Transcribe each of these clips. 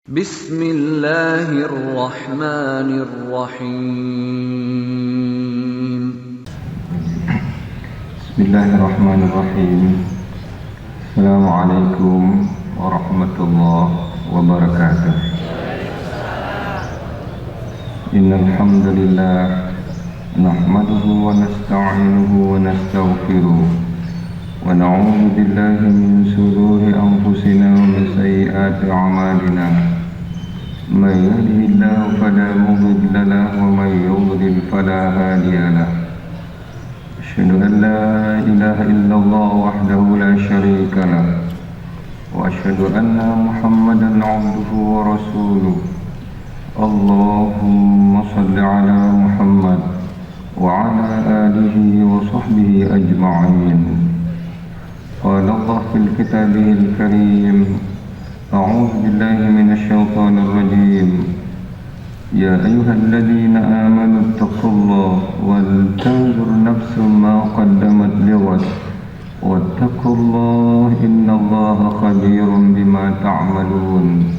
Bismillahirrahmanirrahim. Bismillahirrahmanirrahim. Assalamualaikum warahmatullahi wabarakatuh. Innal hamdalillah nahmaduhu wa nasta'inuhu wa nastaghfiruh wa na'udzu billahi min shururi anfusina wa min sayyiati a'malina. May yahdihillahu fala mudilla lahu wa may yudlil fala hadiya lahu. Asyhadu an la ilaha illallah wahdahu la syarika lah wa asyhadu anna Muhammadan 'abduhu wa rasuluh. Allahumma shalli ala Muhammad wa ala alihi wa sahbihi ajma'in. Qala Allah fil kitabihil karim, a'udzu billahi minasy syaithanir rajim. Ya ayyuhalladzina amanu taqullaha wal tanzur nafsum ma qaddamat lighad wattaqullaha innallaha khabirum bima ta'malun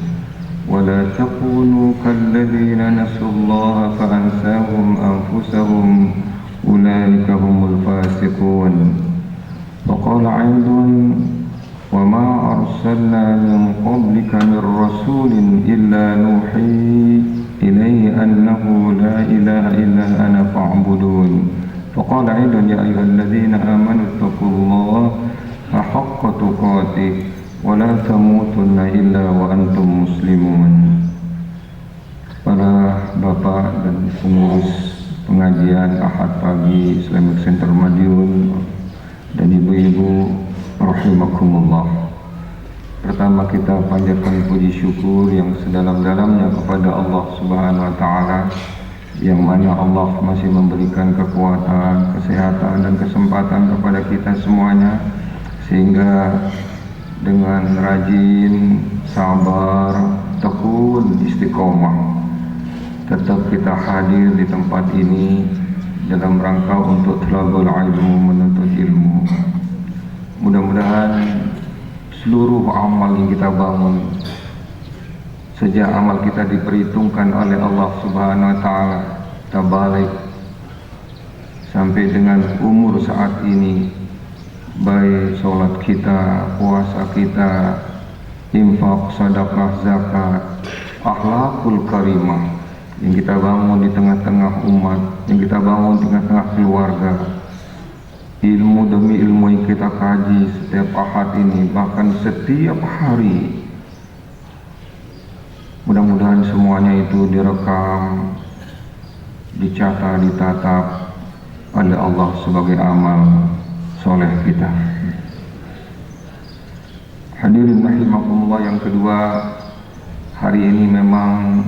wa la takunu kalladzina nasullaha fa ansahum anfusahum ulaika humul fasiqun. Wa qala 'aidan wa ma arsalna min qablika mir rasulin illa nuhi ilaihi annahu la ilaha illa ana fa'budun. Faqala aidan ya ayyuhalladzina amanu taqullaha haqqa tuqatih wa la tamutunna illa wa antum muslimun. Para bapak dan pengurus pengajian Ahad Pagi Islamic Center Madiun dan ibu-ibu rahimakumullah. Pertama kita panjatkan puji syukur yang sedalam-dalamnya kepada Allah Subhanahu wa taala, yang mana Allah masih memberikan kekuatan, kesehatan dan kesempatan kepada kita semuanya, sehingga dengan rajin, sabar, tekun, istiqomah tetap kita hadir di tempat ini dalam rangka untuk thalabul ilmu, menuntut ilmu. Mudah-mudahan seluruh amal yang kita bangun sejak amal kita diperhitungkan oleh Allah Subhanahu wa taala tabalik sampai dengan umur saat ini, baik salat kita, puasa kita, infak, sedekah, zakat, akhlakul karimah yang kita bangun di tengah-tengah umat, yang kita bangun di tengah-tengah keluarga, ilmu demi ilmu yang kita kaji setiap ahad ini, bahkan setiap hari. Mudah-mudahan semuanya itu direkam, dicatat, ditatap oleh Allah sebagai amal soleh kita. Hadirin rahimakumullah, yang kedua, hari ini memang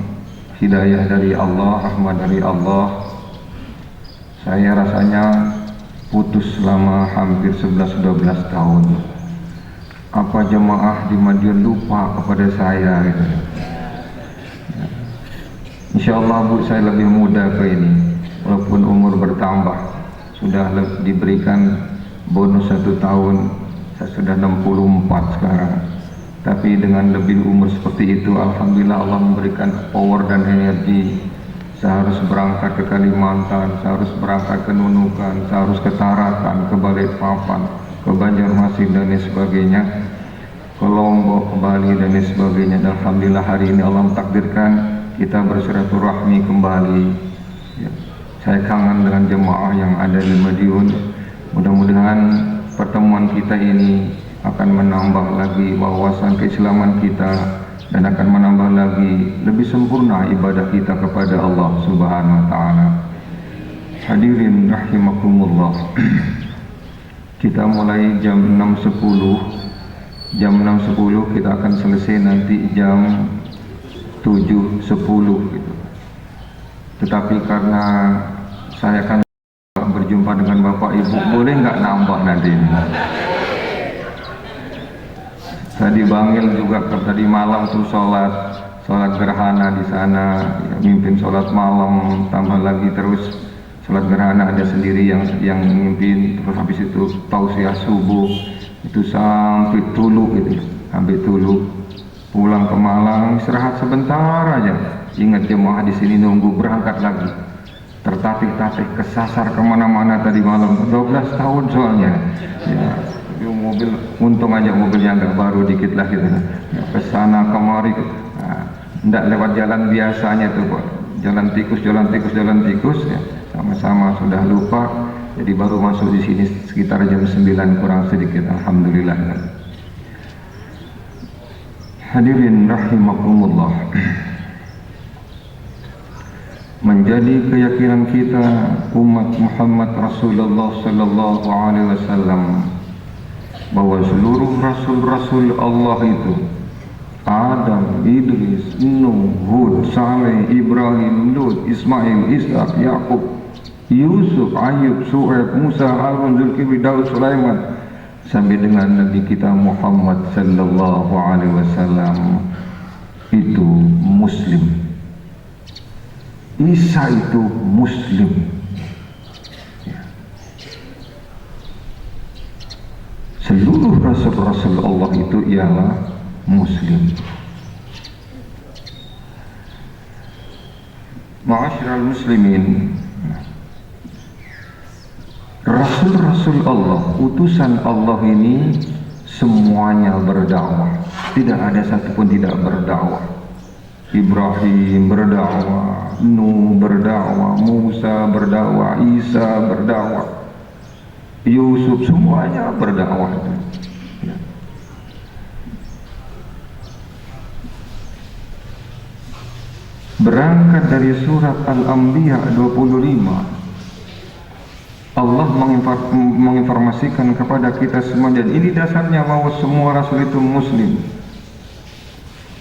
hidayah dari Allah, rahmat dari Allah. Saya rasanya putus selama hampir 11-12 tahun. Apa jemaah di Madiun lupa kepada saya gitu. Insyaallah Bu, saya lebih muda ke ini, walaupun umur bertambah. Sudah diberikan bonus 1 tahun, saya sudah 64 sekarang. Tapi dengan lebih umur seperti itu, alhamdulillah Allah memberikan power dan energi. Saya harus berangkat ke Kalimantan, saya harus berangkat ke Nunukan, saya harus ke Tarakan, ke Balikpapan, ke Banjarmasin dan lain sebagainya, ke Lombok, ke Bali dan lain sebagainya. Dan alhamdulillah hari ini Allah mentakdirkan kita bersilaturahmi kembali. Ya, saya kangen dengan jemaah yang ada di Madiun. Mudah-mudahan pertemuan kita ini akan menambah lagi wawasan keislaman kita, dan akan menambah lagi lebih sempurna ibadah kita kepada Allah Subhanahu wa taala. Hadirin rahimakumullah. Kita mulai jam 6.10. Jam 6.10 kita akan selesai nanti jam 7.10 gitu. Tetapi karena saya akan berjumpa dengan Bapak Ibu, boleh nggak nambah nanti ini? Saya dipanggil juga tadi malam tuh sholat gerhana di sana, ya, mimpin sholat malam, tambah lagi terus sholat gerhana ada sendiri yang mimpin, terus habis itu tausiah subuh, itu sampai Tulu itu, sampai Tulu, pulang ke Malang istirahat sebentar aja, ingat jemaah di sini nunggu berangkat lagi, tertatih-tatih kesasar kemana-mana tadi malam, 12 tahun soalnya ya. Mobil untung aja mobilnya nggak baru dikit lah gitu ya, kesana kemari nggak lewat jalan biasanya tuh, jalan tikus ya, sama-sama sudah lupa. Jadi baru masuk di sini sekitar jam 9 kurang sedikit, alhamdulillah. Hadirin rahimakumullah, menjadi keyakinan kita umat Muhammad Rasulullah sallallahu alaihi wasallam bahwa seluruh rasul-rasul Allah itu Adam, Idris, Nuh, Hud, Saleh, Ibrahim, Lut, Ismail, Ishak, Yakub, Yusuf, Ayub, Su'aib, Musa, Harun, Zulkifli, Daud, Sulaiman, sampai dengan Nabi kita Muhammad sallallahu alaihi wasallam itu muslim. Isa itu muslim. Seluruh rasul-rasul Allah itu ialah muslim. Ma'asyiral muslimin, rasul-rasul Allah, utusan Allah ini semuanya berdakwah. Tidak ada satupun tidak berdakwah. Ibrahim berdakwah, Nuh berdakwah, Musa berdakwah, Isa berdakwah, Yusuf, semuanya berdakwah. Ya. Berangkat dari surat Al-Anbiya 25, Allah menginformasikan kepada kita semua, dan ini dasarnya bahwa semua rasul itu muslim.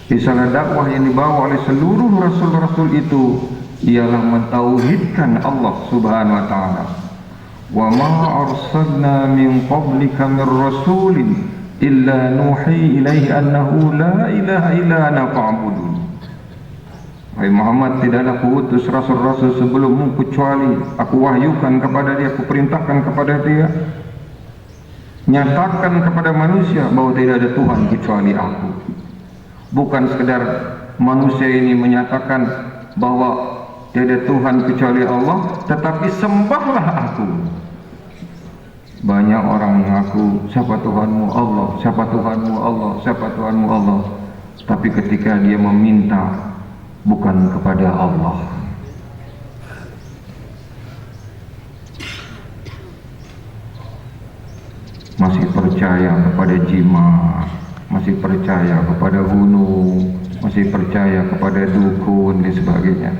Risalah dakwah yang dibawa oleh seluruh rasul-rasul itu ialah mentauhidkan Allah Subhanahu wa taala. Wa ma arsalna min qablika min rasulin illa nuhi ilaihi annahu la ilaha illa ana fa'budun. Wahai Muhammad, tidaklah kuutus rasul-rasul sebelummu kecuali aku wahyukan kepada dia, aku perintahkan kepada dia, nyatakan kepada manusia bahwa tidak ada Tuhan kecuali aku. Bukan sekedar manusia ini menyatakan bahwa tidak ada Tuhan kecuali Allah, tetapi sembahlah aku. Banyak orang mengaku siapa Tuhanmu? Allah. Siapa Tuhanmu? Allah. Siapa Tuhanmu? Allah. Tapi ketika dia meminta bukan kepada Allah, masih percaya kepada jimat, masih percaya kepada gunung, masih percaya kepada dukun dan sebagainya.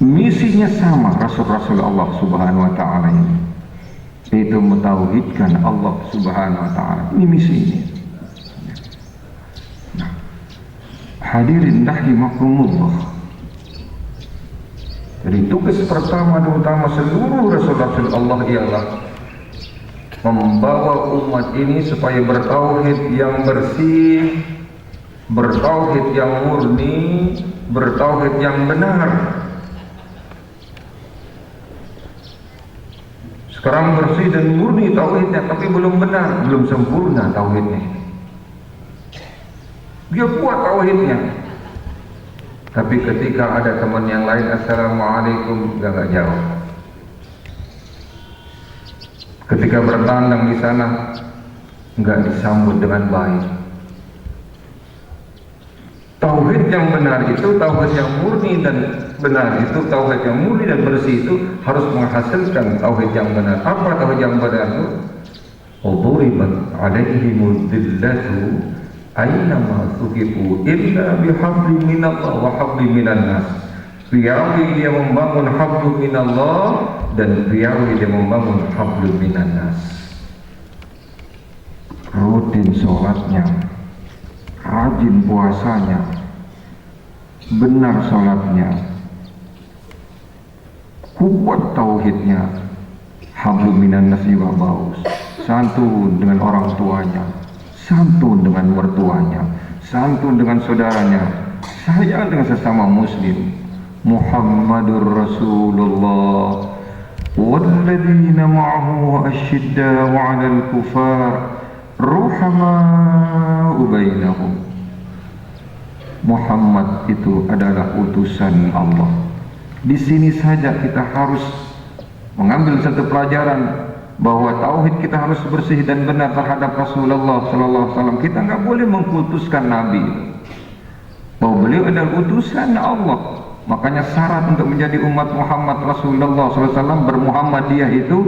Misinya sama rasul-rasul Allah Subhanahu wa taala ini, yaitu mentauhidkan Allah Subhanahu wa taala. Ini misi ini. Nah, hadirin rahimakumullah. Jadi tugas pertama dan utama seluruh rasul-rasul Allah ialah membawa umat ini supaya bertauhid yang bersih, bertauhid yang murni, bertauhid yang benar. Sekarang bersih dan murni tauhidnya, tapi belum benar, belum sempurna tauhidnya. Dia kuat tauhidnya, tapi ketika ada teman yang lain, assalamualaikum, nggak jawab. Ketika bertandang di sana, nggak disambut dengan baik. Tauhid yang benar itu, tauhid yang murni dan benar itu, tauhid yang murni dan bersih itu harus menghasilkan tauhid yang benar. Apa tauhid yang benar itu? Udhuribat alaihimud dhillatu aynama thuqifu illa bihablin minallah wa hablin minan nas. Piawi dia membangun hablum minallah dan piawi dia membangun hablum minan nas. Rutin sholatnya, rajin puasanya, benar sholatnya, kuat tauhidnya, hablum minan nas juga bagus, santun dengan orang tuanya, santun dengan mertuanya, santun dengan saudaranya, sayang dengan sesama muslim. Muhammadur Rasulullah walladzina ma'ahu asyidda'u 'alal kufar ruhama'u bainahum. Muhammad itu adalah utusan Allah. Di sini saja kita harus mengambil satu pelajaran bahwa tauhid kita harus bersih dan benar terhadap Rasulullah sallallahu alaihi wasallam. Kita nggak boleh mengkultuskan Nabi, bahwa beliau adalah utusan Allah. Makanya syarat untuk menjadi umat Muhammad Rasulullah sallallahu alaihi wasallam bermuhammadiyah itu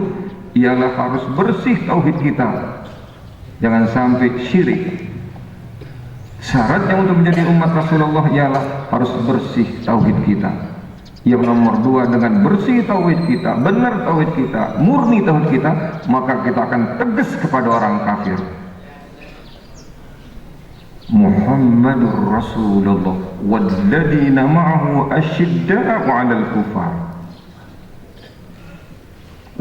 ialah harus bersih tauhid kita, jangan sampai syirik. Syaratnya untuk menjadi umat Rasulullah ialah harus bersih tauhid kita. Yang nomor dua, dengan bersih tauhid kita, benar tauhid kita, murni tauhid kita, maka kita akan tegas kepada orang kafir. Muhammadur Rasulullah walladzina ma'ahu asyidda'u 'alal kufar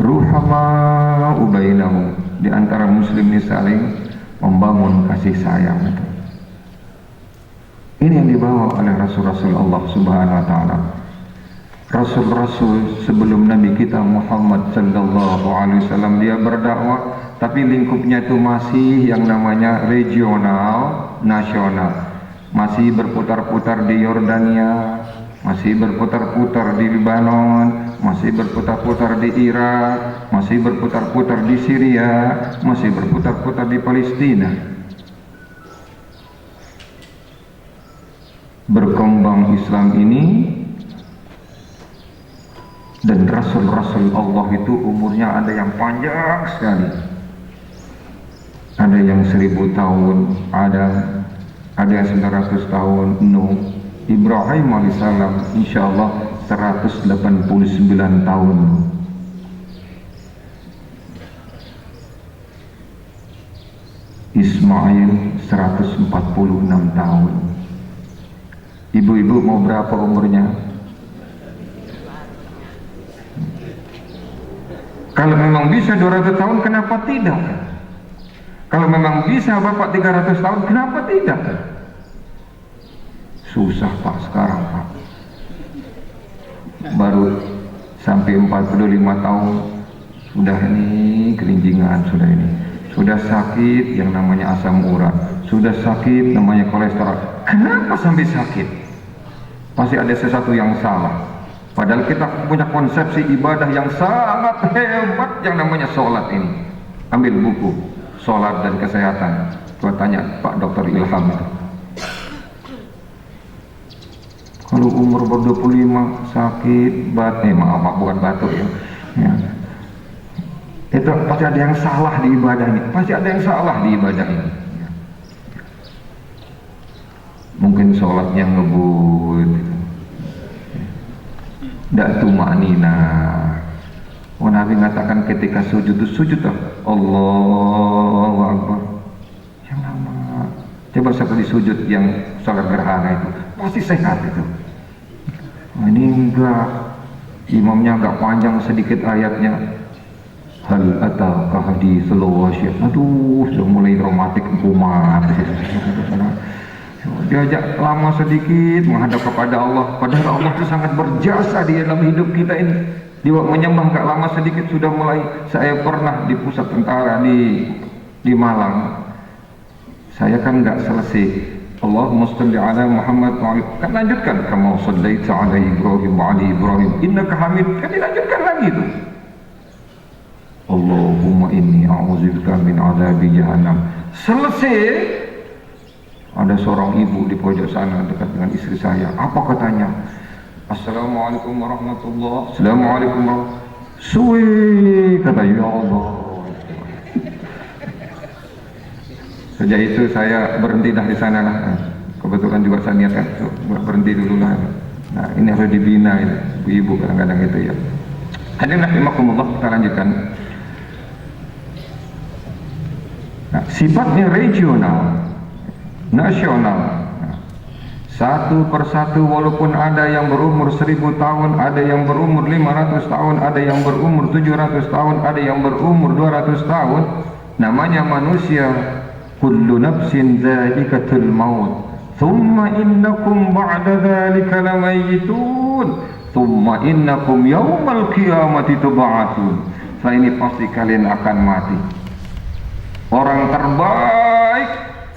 ruhama'u bainahum. Di antara muslim ini saling membangun kasih sayang. Ini yang dibawa oleh Rasul-Rasul Allah Subhanahu wa taala. Rasul-Rasul sebelum Nabi kita Muhammad sallallahu alaihi wasallam dia berdakwah, tapi lingkupnya itu masih yang namanya regional, nasional. Masih berputar-putar di Yordania, masih berputar-putar di Lebanon, masih berputar-putar di Irak, masih berputar-putar di Syria, masih berputar-putar di Palestina. Berkembang Islam ini, dan Rasul-Rasul Allah itu umurnya ada yang panjang sekali, ada yang 1000 tahun, ada yang 900 tahun. Nuh, Ibrahim alaihissalam insyaallah 189 tahun. Ismail 146 tahun. Ibu-ibu mau berapa umurnya? Kalau memang bisa 200 tahun, kenapa tidak? Kalau memang bisa Bapak 300 tahun, kenapa tidak? Susah Pak sekarang Pak. Baru sampai 45 tahun sudah ini kelincingan, sudah ini. Sudah sakit yang namanya asam urat, sudah sakit namanya kolesterol. Kenapa sampai sakit? Pasti ada sesuatu yang salah. Padahal kita punya konsepsi ibadah yang sangat hebat yang namanya sholat ini. Ambil buku sholat dan kesehatan, coba tanya Pak Dr. Ilham itu. Kalau umur ber-25 sakit maaf bukan batuk ya. Itu pasti ada yang salah di ibadah ini. Pasti ada yang salah di ibadah ini. Mungkin sholatnya ngebut, tidak tumanina. Nabi mengatakan ketika sujud itu sujud Allahu Akbar. Yang nama, coba seperti sujud yang sholat gerhana itu pasti sehat itu. Ini enggak, imamnya agak panjang sedikit ayatnya. Hal ataka haditsul wasyih. Aduh, sudah mulai dramatik umat. Diajak lama sedikit menghadap kepada Allah, padahal Allah itu sangat berjasa di dalam hidup kita ini. Dia menyembah gak lama sedikit sudah mulai. Saya pernah di pusat tentara di Malang. Saya kan gak selesai Allahumma shalli ala Muhammad wa ali, kan lanjutkan kama shallaita ala Ibrahim wa ali Ibrahim innaka Hamid, kan dilanjutkan lagi itu. Allahumma inni a'udzubika min adzabi jahannam. Selesai. Ada seorang ibu di pojok sana dekat dengan istri saya. Apa katanya? Assalamualaikum warahmatullahi. Assalamualaikum warahmatullahi. Suwi kata ya Allah. Sejak itu saya berhenti dah di sana lah. Kebetulan juga saya niatkan berhenti dulu lah. Nah ini harus dibina ini, ibu-ibu kadang-kadang itu ya. Hadirin rahimakumullah, kita lanjutkan. Nah, sifatnya regional, nasional. Satu persatu, walaupun ada yang berumur 1000 tahun, ada yang berumur 500 tahun, ada yang berumur 700 tahun, ada yang berumur 200 tahun, namanya manusia. Kullu nafsin dha'iqatul maut, thumma innakum ba'da dhalika lamayitun, thumma innakum yaumal qiyamati tub'atsun. Setelah ini pasti kalian akan mati. Orang terbaik,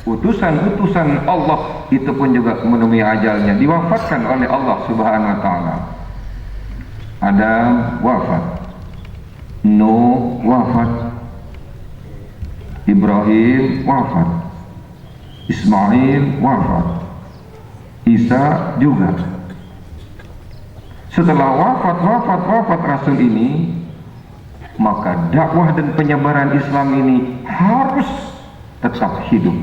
utusan-utusan Allah itu pun juga menemui ajalnya, diwafatkan oleh Allah Subhanahu wa taala. Adam wafat, Nuh wafat, Ibrahim wafat, Ismail wafat, Isa juga. Setelah wafat Rasul ini, maka dakwah dan penyebaran Islam ini harus tetap hidup,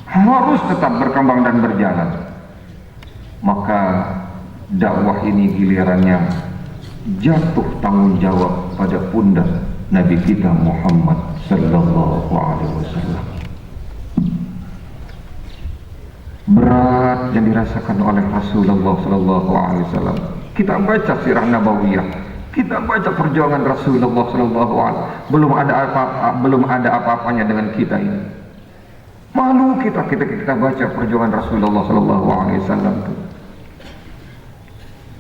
harus tetap berkembang dan berjalan. Maka dakwah ini gilirannya jatuh tanggung jawab pada pundak Nabi kita Muhammad sallallahu alaihi wasallam. Berat yang dirasakan oleh Rasulullah sallallahu alaihi wasallam. Kita baca sirah nabawiyah, kita baca perjuangan Rasulullah sallallahu alaihi wasallam, belum ada apa-apanya dengan kita ini. Malu kita baca perjuangan Rasulullah sallallahu alaihi wasallam itu.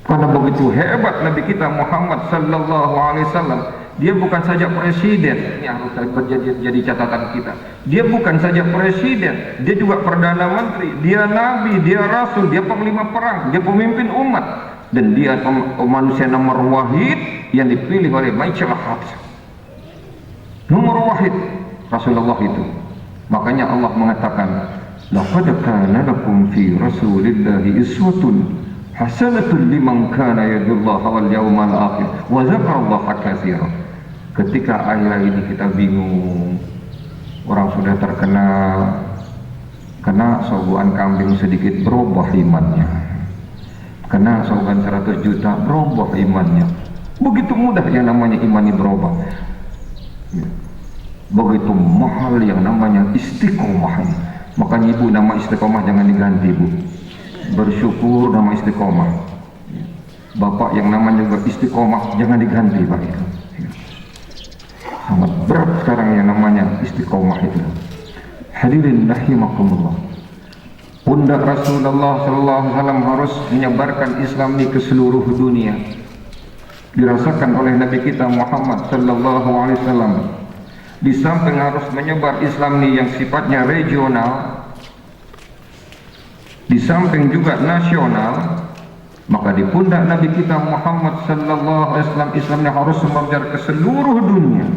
Karena begitu hebat Nabi kita Muhammad sallallahu alaihi wasallam. Dia bukan saja presiden, ini harus jadi catatan kita. Dia bukan saja presiden, dia juga perdana menteri, dia nabi, dia rasul, dia panglima perang, dia pemimpin umat, dan dia manusia nomor wahid yang dipilih oleh Ma'isyal Haq. Nomor wahid Rasulullah itu. Makanya Allah mengatakan, laqad kana lakum fi rasulillahi uswatun hasanatun liman kana yarjullaha wal yawmal akhir wa dzakarallaha katsiran. Ketika akhir ini kita bingung, orang sudah terkenal, kena sogokan kambing sedikit berubah imannya, kena sogokan 100 juta berubah imannya. Begitu mudah yang namanya iman ini berubah. Begitu mahal yang namanya istiqomah. Makanya ibu, nama istiqomah jangan diganti, bu. Bersyukur nama istiqomah. Bapak yang namanya juga istiqomah jangan diganti, pak. Itu sangat berat sekarang yang namanya istiqomah itu. Hadirin rahimakumullah. Pundak Rasulullah sallallahu alaihi wasallam harus menyebarkan Islam ini ke seluruh dunia. Dirasakan oleh Nabi kita Muhammad sallallahu alaihi wasallam. Di samping harus menyebar Islam ini yang sifatnya regional, di samping juga nasional, maka di pundak Nabi kita Muhammad sallallahu alaihi wasallam Islamnya harus menyebar ke seluruh dunia.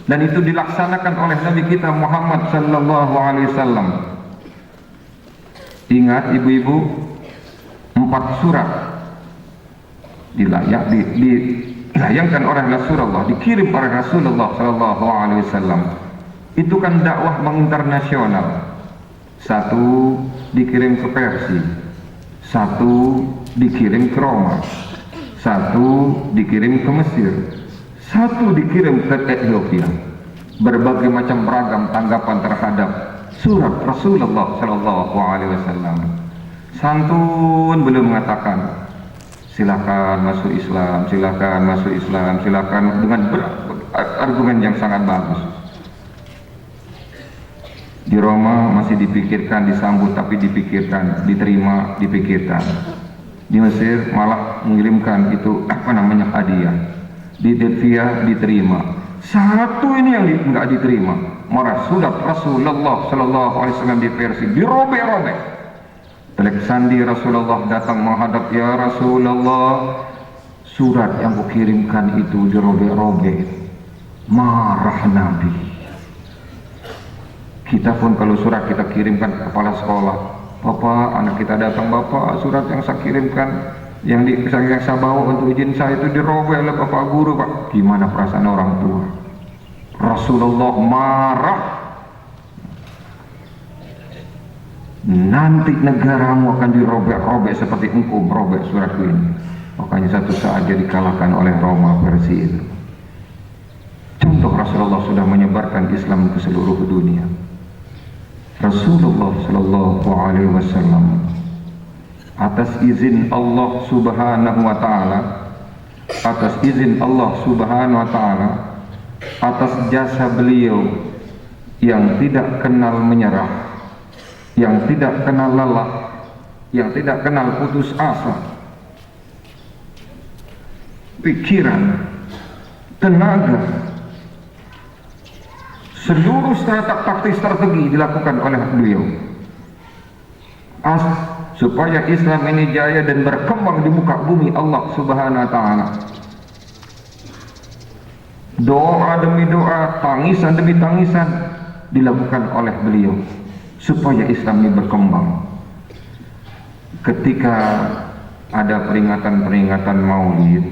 Dan itu dilaksanakan oleh Nabi kita Muhammad sallallahu alaihi wasallam. Ingat ibu-ibu, 4 surat dilayangkan oleh Rasulullah, dikirim oleh Rasulullah sallallahu alaihi wasallam. Itu kan dakwah menginternasional. 1 dikirim ke Persia, 1 dikirim ke Roma, 1 dikirim ke Mesir, 1 dikirim ke Ethiopia. Berbagai macam beragam tanggapan terhadap surat Rasulullah sallallahu alaihi wasallam. Santun belum mengatakan silakan masuk Islam, silakan masuk Islam, silakan, dengan argumen yang sangat bagus. Di Roma masih dipikirkan, disambut tapi dipikirkan, diterima, dipikirkan. Di Mesir malah mengirimkan itu hadiah. Di Ethiopia diterima. 1 ini yang enggak diterima. Marah sudah Rasulullah sallallahu alaihi wasallam di Persia dirobek-robek. Telek sandi Rasulullah datang menghadap, ya Rasulullah, surat yang kukirimkan itu dirobek-robek. Marah Nabi. Kita pun kalau surat kita kirimkan ke kepala sekolah, Bapak, anak kita datang, Bapak, surat yang saya kirimkan, yang saya bawa untuk izin saya itu dirobek oleh Bapak Guru, Pak. Gimana perasaan orang tua? Rasulullah marah. Nanti negaramu akan dirobek-robek seperti engkau merobek suratku ini. Makanya satu saat dia dikalahkan oleh Roma Persia itu. Contoh Rasulullah sudah menyebarkan Islam ke seluruh dunia. Rasulullah sallallahu alaihi wasallam atas izin Allah subhanahu wa ta'ala, atas izin Allah subhanahu wa ta'ala, atas jasa beliau yang tidak kenal menyerah, yang tidak kenal lelah, yang tidak kenal putus asa, pikiran, tenaga, seluruh taktik strategi dilakukan oleh beliau supaya Islam ini jaya dan berkembang di muka bumi Allah Subhanahu wa taala. Doa demi doa, tangisan demi tangisan dilakukan oleh beliau supaya Islam ini berkembang. Ketika ada peringatan-peringatan Maulid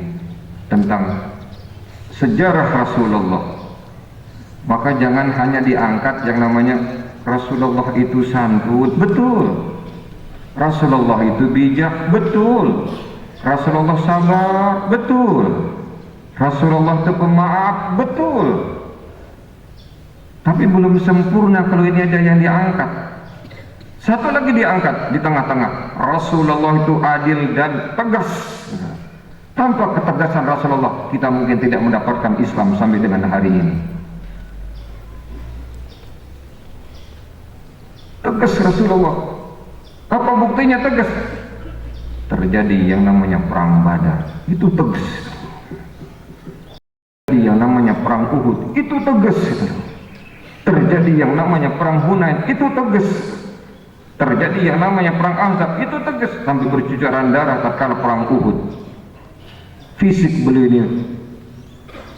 tentang sejarah Rasulullah, maka jangan hanya diangkat yang namanya Rasulullah itu santun, betul. Rasulullah itu bijak, betul. Rasulullah sabar, betul. Rasulullah itu pemaaf, betul. Tapi belum sempurna kalau ini ada yang diangkat. Satu lagi diangkat di tengah-tengah. Rasulullah itu adil dan tegas. Tanpa ketegasan Rasulullah, kita mungkin tidak mendapatkan Islam sampai dengan hari ini. Tegas Rasulullah. Apa buktinya tegas? Terjadi yang namanya perang Badar, itu tegas. Terjadi yang namanya perang Uhud, itu tegas. Terjadi yang namanya perang Hunain, itu tegas. Terjadi yang namanya perang Ahzab, itu tegas. Sampai bercucuran darah tatkala perang Uhud. Fisik beliau ini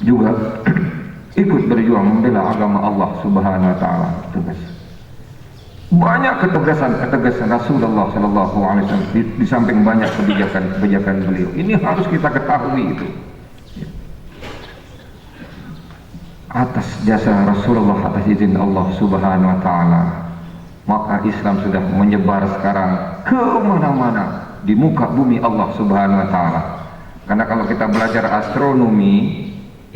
juga ikut berjuang membela agama Allah Subhanahu wa taala, tegas. Banyak ketegasan Rasulullah Sallallahu Alaihi Wasallam di samping banyak kebijakan beliau. Ini harus kita ketahui itu. Atas jasa Rasulullah, atas izin Allah Subhanahu Wa Taala, maka Islam sudah menyebar sekarang ke mana-mana di muka bumi Allah Subhanahu Wa Taala. Karena kalau kita belajar astronomi,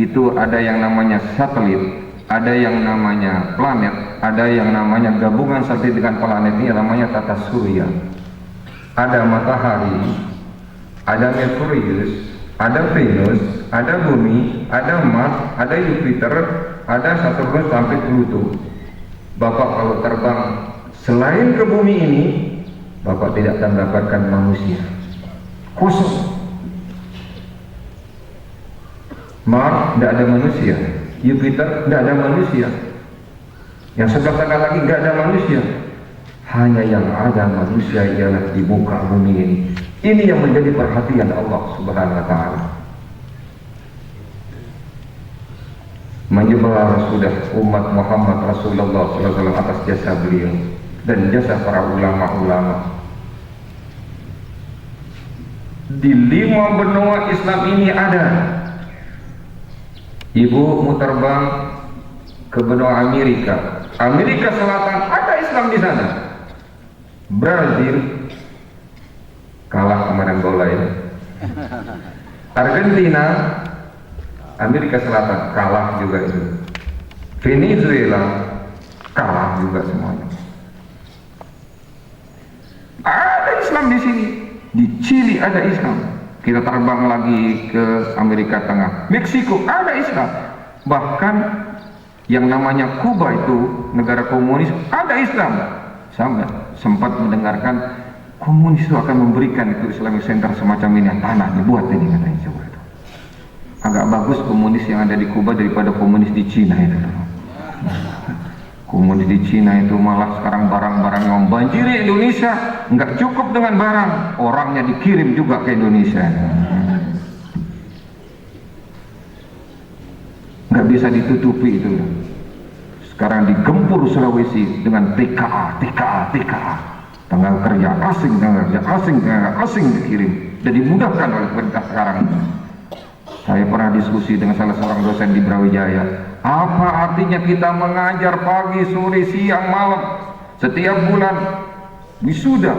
itu ada yang namanya satelit, ada yang namanya planet, ada yang namanya gabungan satelit dengan planet, ini namanya tata surya. Ada matahari, ada Merkurius, ada Venus, ada bumi, ada Mars, ada Jupiter, ada Saturnus sampai Pluto. Bapak kalau terbang selain ke bumi ini, Bapak tidak akan mendapatkan manusia. Kosong. Mars tidak ada manusia, Jupiter tidak ada manusia, yang sebelah sana lagi tidak ada manusia. Hanya yang ada manusia ialah di muka bumi ini. Ini yang menjadi perhatian Allah Subhanahu Wa Taala. Menyebar sudah umat Muhammad Rasulullah SAW atas jasa beliau dan jasa para ulama-ulama. Di 5 benua Islam ini ada. Ibu mau terbang ke benua Amerika, Amerika Selatan, ada Islam di sana. Brazil kalah kemarin bola ya. Argentina, Amerika Selatan kalah juga itu. Venezuela kalah juga semuanya. Ada Islam di sini. Di Chili ada Islam. Kita terbang lagi ke Amerika Tengah, Meksiko ada Islam. Bahkan yang namanya Kuba itu negara komunis ada Islam. Saya sempat mendengarkan komunis itu akan memberikan itu Islamic Center semacam ini, tanah dibuat ini katanya. Coba itu agak bagus komunis yang ada di Kuba daripada komunis di Cina itu. Komunis di Cina itu malah sekarang barang-barang yang membanjiri Indonesia, nggak cukup dengan barang, orangnya dikirim juga ke Indonesia. Nggak bisa ditutupi itu. Sekarang digempur Sulawesi dengan TKA. Tenaga kerja asing dikirim dan dimudahkan oleh pemerintah sekarang. Saya pernah diskusi dengan salah seorang dosen di Brawijaya. Apa artinya kita mengajar pagi, sore, siang, malam setiap bulan? Wisuda.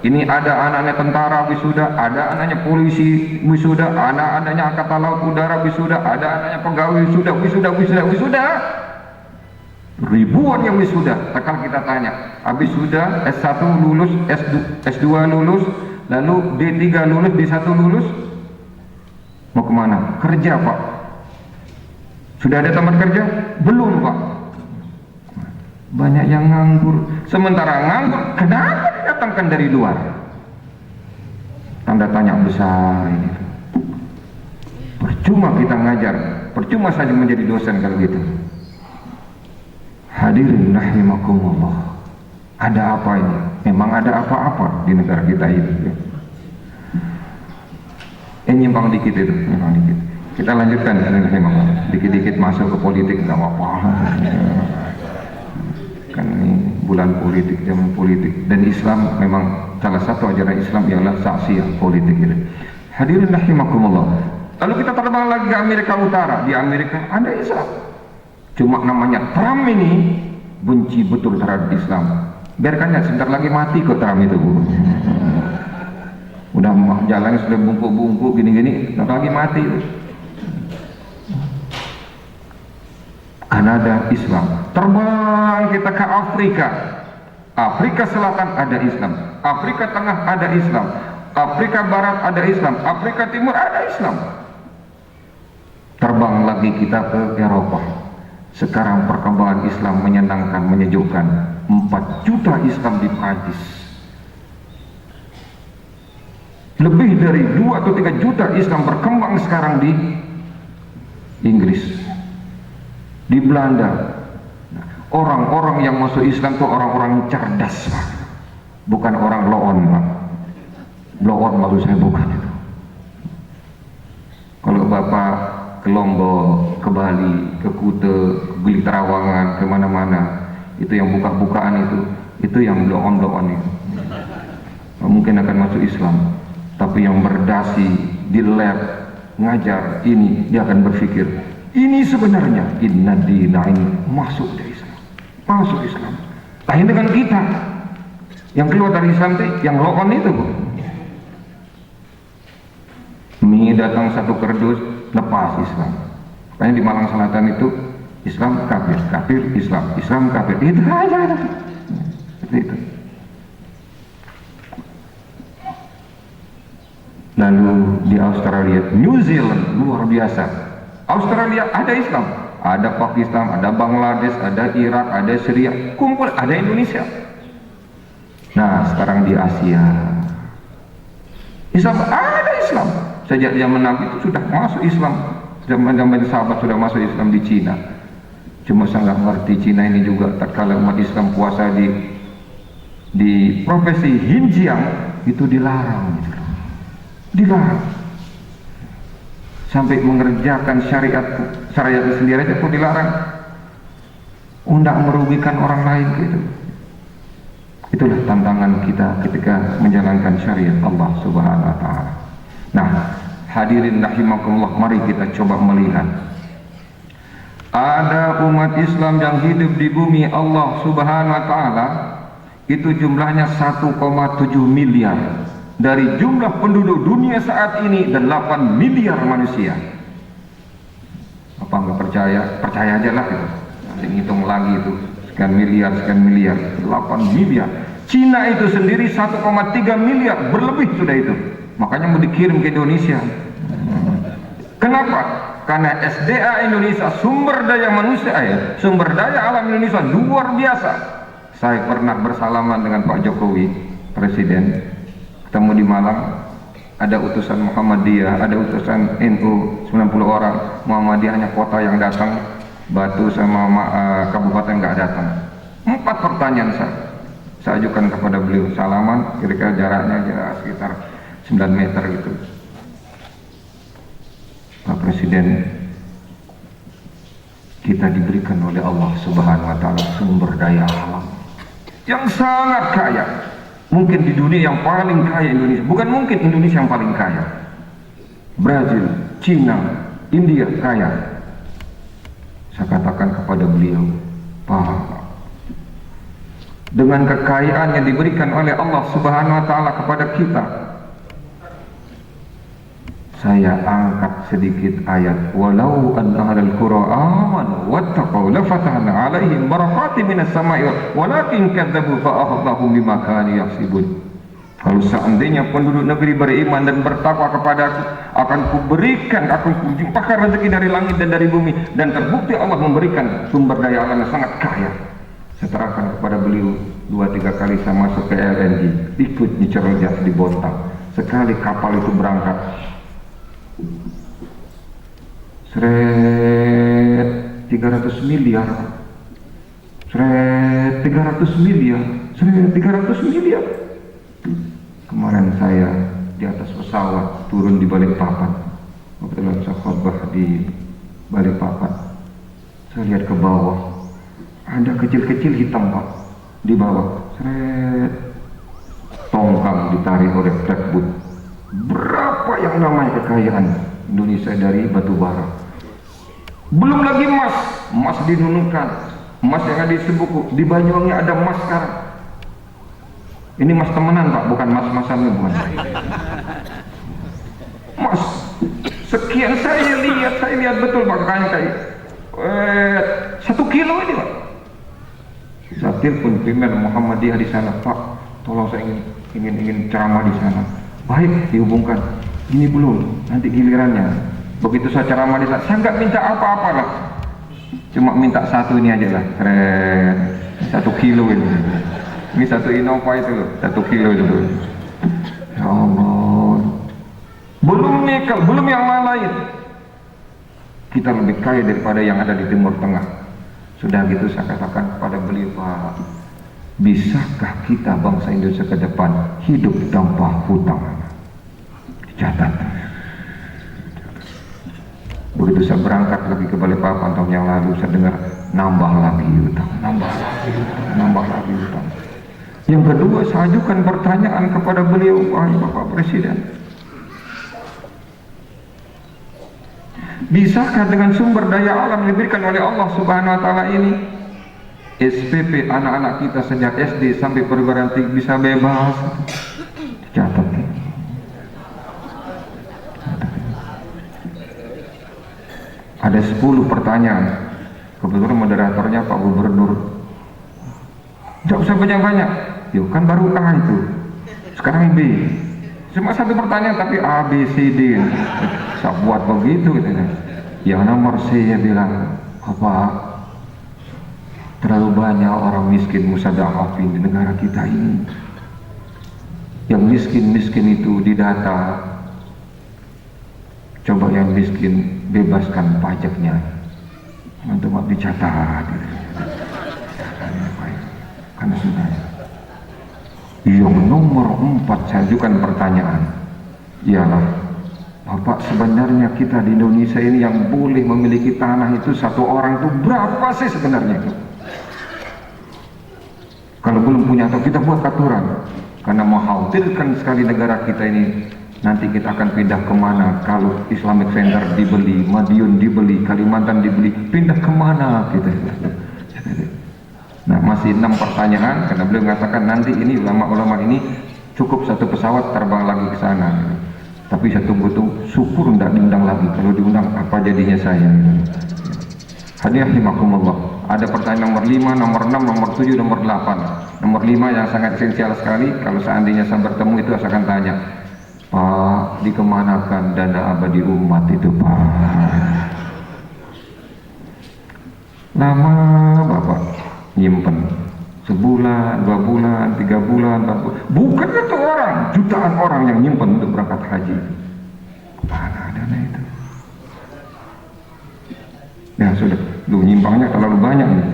Ini ada anak-anak tentara wisuda, ada anaknya polisi wisuda, anak-anaknya angkatan laut udara wisuda, ada anaknya pegawai wisuda. Ribuan yang wisuda. Akan kita tanya, habis sudah S1 lulus, S2 lulus, lalu D3 lulus, D1 lulus, mau kemana? Kerja Pak. Sudah ada tempat kerja? Belum Pak. Banyak yang nganggur. Sementara nganggur, kenapa didatangkan dari luar? Tanda tanya besar ini. Percuma kita ngajar, percuma saja menjadi dosen kalau gitu. Hadirin rahimakumullah. Ada apa ini? Memang ada apa-apa di negara kita ini. Nyimpang dikit itu, nyimpang dikit. Kita lanjutkan, dikit-dikit masuk ke politik nggak apa-apa. Kan ini bulan politik, zaman politik, dan Islam memang salah satu ajaran Islam ialah saksiyah politik itu. Hadirin rahimakumullah. Lalu kita terbang lagi ke Amerika Utara. Di Amerika ada Islam. Cuma namanya Trump ini benci betul terhadap Islam. Biarkannya, sebentar lagi mati kok Trump itu. Udah jalannya sudah bungkuk-bungkuk gini-gini, sebentar lagi mati. Kanada Islam. Terbang kita ke Afrika. Afrika Selatan ada Islam, Afrika Tengah ada Islam, Afrika Barat ada Islam, Afrika Timur ada Islam. Terbang lagi kita ke Eropa. Sekarang perkembangan Islam menyenangkan, menyejukkan. 4 juta Islam di Prancis. Lebih dari 2 atau 3 juta Islam berkembang sekarang di Inggris, di Belanda. Orang-orang yang masuk Islam itu orang-orang cerdas, Pak. Bukan orang loon, Pak. Loon maksud saya bukan itu. Kalau Bapak ke Lombok, ke Bali, ke Kute, ke Gili Trawangan, kemana-mana, itu yang buka-bukaan itu yang loon-loon itu. Mungkin akan masuk Islam, tapi yang berdasi di lab ngajar ini, dia akan berpikir ini sebenarnya inna dina ini masuk dari Islam, masuk Islam. Lain dengan kita yang keluar dari Islam, yang loon itu. Mie datang satu kerdus, lepas Islam. Makanya di Malang Selatan itu Islam kafir, kafir Islam, Islam kafir. Itu aja. Itu. Lalu di Australia, New Zealand luar biasa. Australia ada Islam, ada Pakistan, ada Bangladesh, ada Irak, ada Syria, kumpul, ada Indonesia. Nah, sekarang di Asia, Islam ada Islam. Sejak zaman Nabi itu sudah masuk Islam. Zaman sahabat sudah masuk Islam di Cina. Cuma saya nggak ngerti Cina ini juga tatkala umat Islam puasa di profesi Xinjiang itu dilarang gitu. Dilarang. Sampai mengerjakan syariat sendiri aja pun dilarang. Untuk merugikan orang lain gitu. Itulah tantangan kita ketika menjalankan syariat Allah Subhanahu wa taala. Nah, hadirin rahimakumullah, mari kita coba melihat. Ada umat Islam yang hidup di bumi Allah Subhanahu wa taala, itu jumlahnya 1,7 miliar. Dari jumlah penduduk dunia saat ini 8 miliar manusia. Apa nggak percaya? Percaya aja lah itu. Nanti ngitung lagi itu sekian miliar, 8 miliar. Cina itu sendiri 1,3 miliar, berlebih sudah itu. Makanya mau dikirim ke Indonesia. Kenapa? Karena SDA Indonesia, sumber daya manusia sumber daya alam Indonesia luar biasa. Saya pernah bersalaman dengan Pak Jokowi, Presiden, ketemu di Malang. Ada utusan Muhammadiyah, ada utusan NU 90 orang. Muhammadiyah hanya kota yang datang, Batu sama kabupaten nggak datang. 4 pertanyaan saya ajukan kepada beliau, salaman, kira-kira jaraknya sekitar 9 meter gitu. Pak Presiden, kita diberikan oleh Allah Subhanahu wa taala sumber daya alam yang sangat kaya. Mungkin di dunia yang paling kaya Indonesia. Bukan mungkin Indonesia yang paling kaya. Brazil, Cina, India kaya. Saya katakan kepada beliau, Pak, dengan kekayaan yang diberikan oleh Allah Subhanahu wa taala kepada kita, saya angkat sedikit ayat, walau anna ahlal qura amanu wattaqau lafatahna alaihim barakatin minas sama'i walakin kadzabu fa akhadhahum bima kanu yaksibun. Kalau seandainya penduduk negeri beriman dan bertakwa kepadaku, akan kuberikan, akan kulimpahkan rezeki dari langit dan dari bumi, dan terbukti Allah memberikan sumber daya alam yang sangat kaya. Saya terangkan kepada beliau, 2-3 kali saya masuk ke LNG, ikut di Cerdas, di Bontang. Sekali kapal itu berangkat, Seret 300 miliar. Seret 300 miliar. Seret 300 miliar. Kemarin saya di atas pesawat turun di Balikpapan. Kebetulan saya khotbah di Balikpapan. Saya lihat ke bawah. Ada kecil-kecil hitam Pak di bawah. Seret. Tongkang ditarik oleh flatboot. Berapa yang namanya kekayaan Indonesia dari batu bara. Belum lagi emas. Emas di Nunukan. Emas yang ada di Sebuku. Di Banyuwangi ada emas sekarang. Ini emas temenan Pak, bukan emas-emasan, bukan. Emas. Sekian saya lihat betul Pak kekayaan kayak 1 kilo ini Pak. Saya telepon pimpinan Muhammadiyah di sana, Pak, tolong saya ingin ceramah di sana. Baik, dihubungkan. Ini belum, nanti gilirannya. Begitu saya ceramah di sana, saya nggak minta apa-apa lah. Cuma minta satu ini aja lah, 1 kilo ini. Ini 1 Innova itu, 1 kilo itu. Ya Allah. Belum nikel, belum yang lain. Kita lebih kaya daripada yang ada di Timur Tengah. Sudah gitu saya katakan kepada beliau, Pak, bisakah kita bangsa Indonesia ke depan hidup tanpa hutang? Dicatat. Begitu saya berangkat lagi ke Balikpapan tahun yang lalu, saya dengar nambah lagi hutang. Yang kedua, saya ajukan pertanyaan kepada beliau, wahai Bapak Presiden, bisakah dengan sumber daya alam yang diberikan oleh Allah Subhanahu wa Ta'ala ini, SPP anak-anak kita sejak SD sampai perguruan tinggi bisa bebas? Catat. Ada 10 pertanyaan. Kebetulan moderatornya Pak Gubernur. Tidak usah banyak-banyak. Yuk, kan baru A itu. Sekarang B. Cuma 1 pertanyaan tapi A, B, C, D. Saya buat begitu gitu. Yang nomor C ya bilang, apa? Terlalu banyak orang miskin musadafin di negara kita ini. Yang miskin-miskin itu didata. Coba yang miskin bebaskan pajaknya. Untuk dicatat. Karena sudah. Yang nomor 4 saya ajukan pertanyaan. Ialah, Bapak, sebenarnya kita di Indonesia ini yang boleh memiliki tanah itu 1 orang itu berapa sih sebenarnya itu? Kalau belum punya, atau kita buat aturan. Karena mengkhawatirkan sekali negara kita ini, nanti kita akan pindah kemana? Kalau Islamic Center dibeli, Madiun dibeli, Kalimantan dibeli, pindah kemana kita? Nah, masih 6 pertanyaan, karena beliau mengatakan nanti ini ulama-ulama ini cukup 1 pesawat terbang lagi ke sana. Tapi saya tunggu syukur tidak diundang lagi. Kalau diundang apa jadinya saya? Hadiah himakumullah. Ada pertanyaan nomor 5, nomor 6, nomor 7, nomor 8. Nomor 5 yang sangat esensial sekali. Kalau seandainya saya bertemu itu saya akan tanya, Pak, dikemanakan dana abadi umat itu, Pak? Lama Bapak nyimpen, sebulan, 2 bulan, 3 bulan, 4 bulan. Bukan 1 orang, jutaan orang yang nyimpen untuk berangkat haji. Mana dana itu? Ya sudah, nyimpangnya terlalu banyak nih.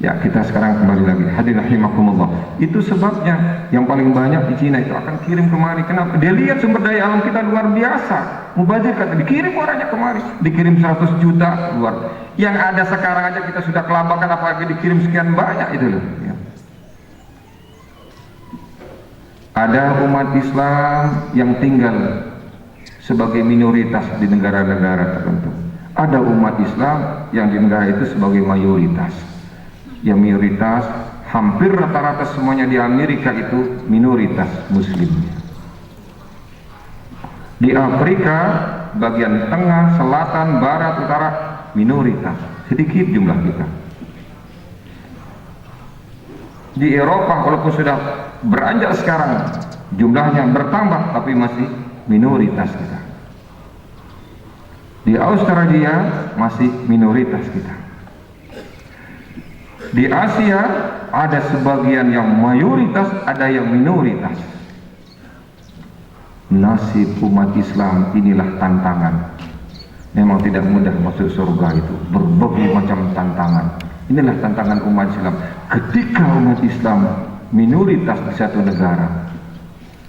Ya, kita sekarang kembali lagi. Hadirin rahimakumullah. Itu sebabnya yang paling banyak di Cina itu akan kirim kemari. Kenapa? Dia lihat sumber daya alam kita luar biasa. Mubazir kata, dikirim orangnya kemari. Dikirim 100 juta luar. Yang ada sekarang aja kita sudah kelabakan, apalagi dikirim sekian banyak itu loh. Ya. Ada umat Islam yang tinggal sebagai minoritas di negara-negara tertentu. Ada umat Islam yang di negara itu sebagai mayoritas. Yang mayoritas hampir rata-rata semuanya di Amerika itu minoritas Muslim. Di Afrika bagian tengah, selatan, barat, utara minoritas, sedikit jumlah kita. Di Eropa walaupun sudah beranjak sekarang jumlahnya bertambah, tapi masih minoritas kita. Di Australia masih minoritas kita. Di Asia ada sebagian yang mayoritas, ada yang minoritas. Nasib umat Islam inilah tantangan. Memang tidak mudah masuk surga itu, berbagai macam tantangan. Inilah tantangan umat Islam. Ketika umat Islam minoritas di satu negara,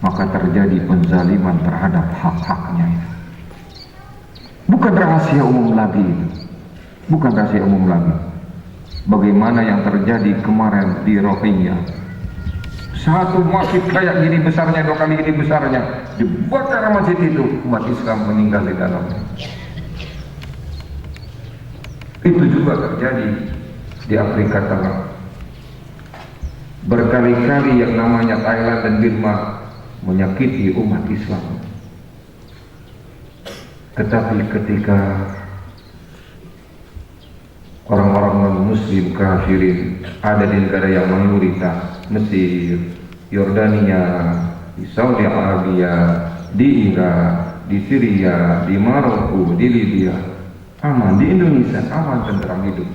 maka terjadi penzaliman terhadap hak-haknya itu. Bukan rahasia umum lagi itu. Bukan rahasia umum lagi. Bagaimana yang terjadi kemarin di Rohingya. Satu masjid kayak gini besarnya, 2 kali gini besarnya, dibakar masjid itu, umat Islam meninggal di dalamnya. Itu juga terjadi di Afrika Tengah. Berkali-kali yang namanya Thailand dan Burma menyakiti umat Islam. Tetapi ketika orang-orang non-muslim kafirin ada di negara yang mayoritas, Mesir, Yordania, di Saudi Arabia, di Irak, di Syria, di Maroko, di Libya, aman. Di Indonesia aman, tentram hidup.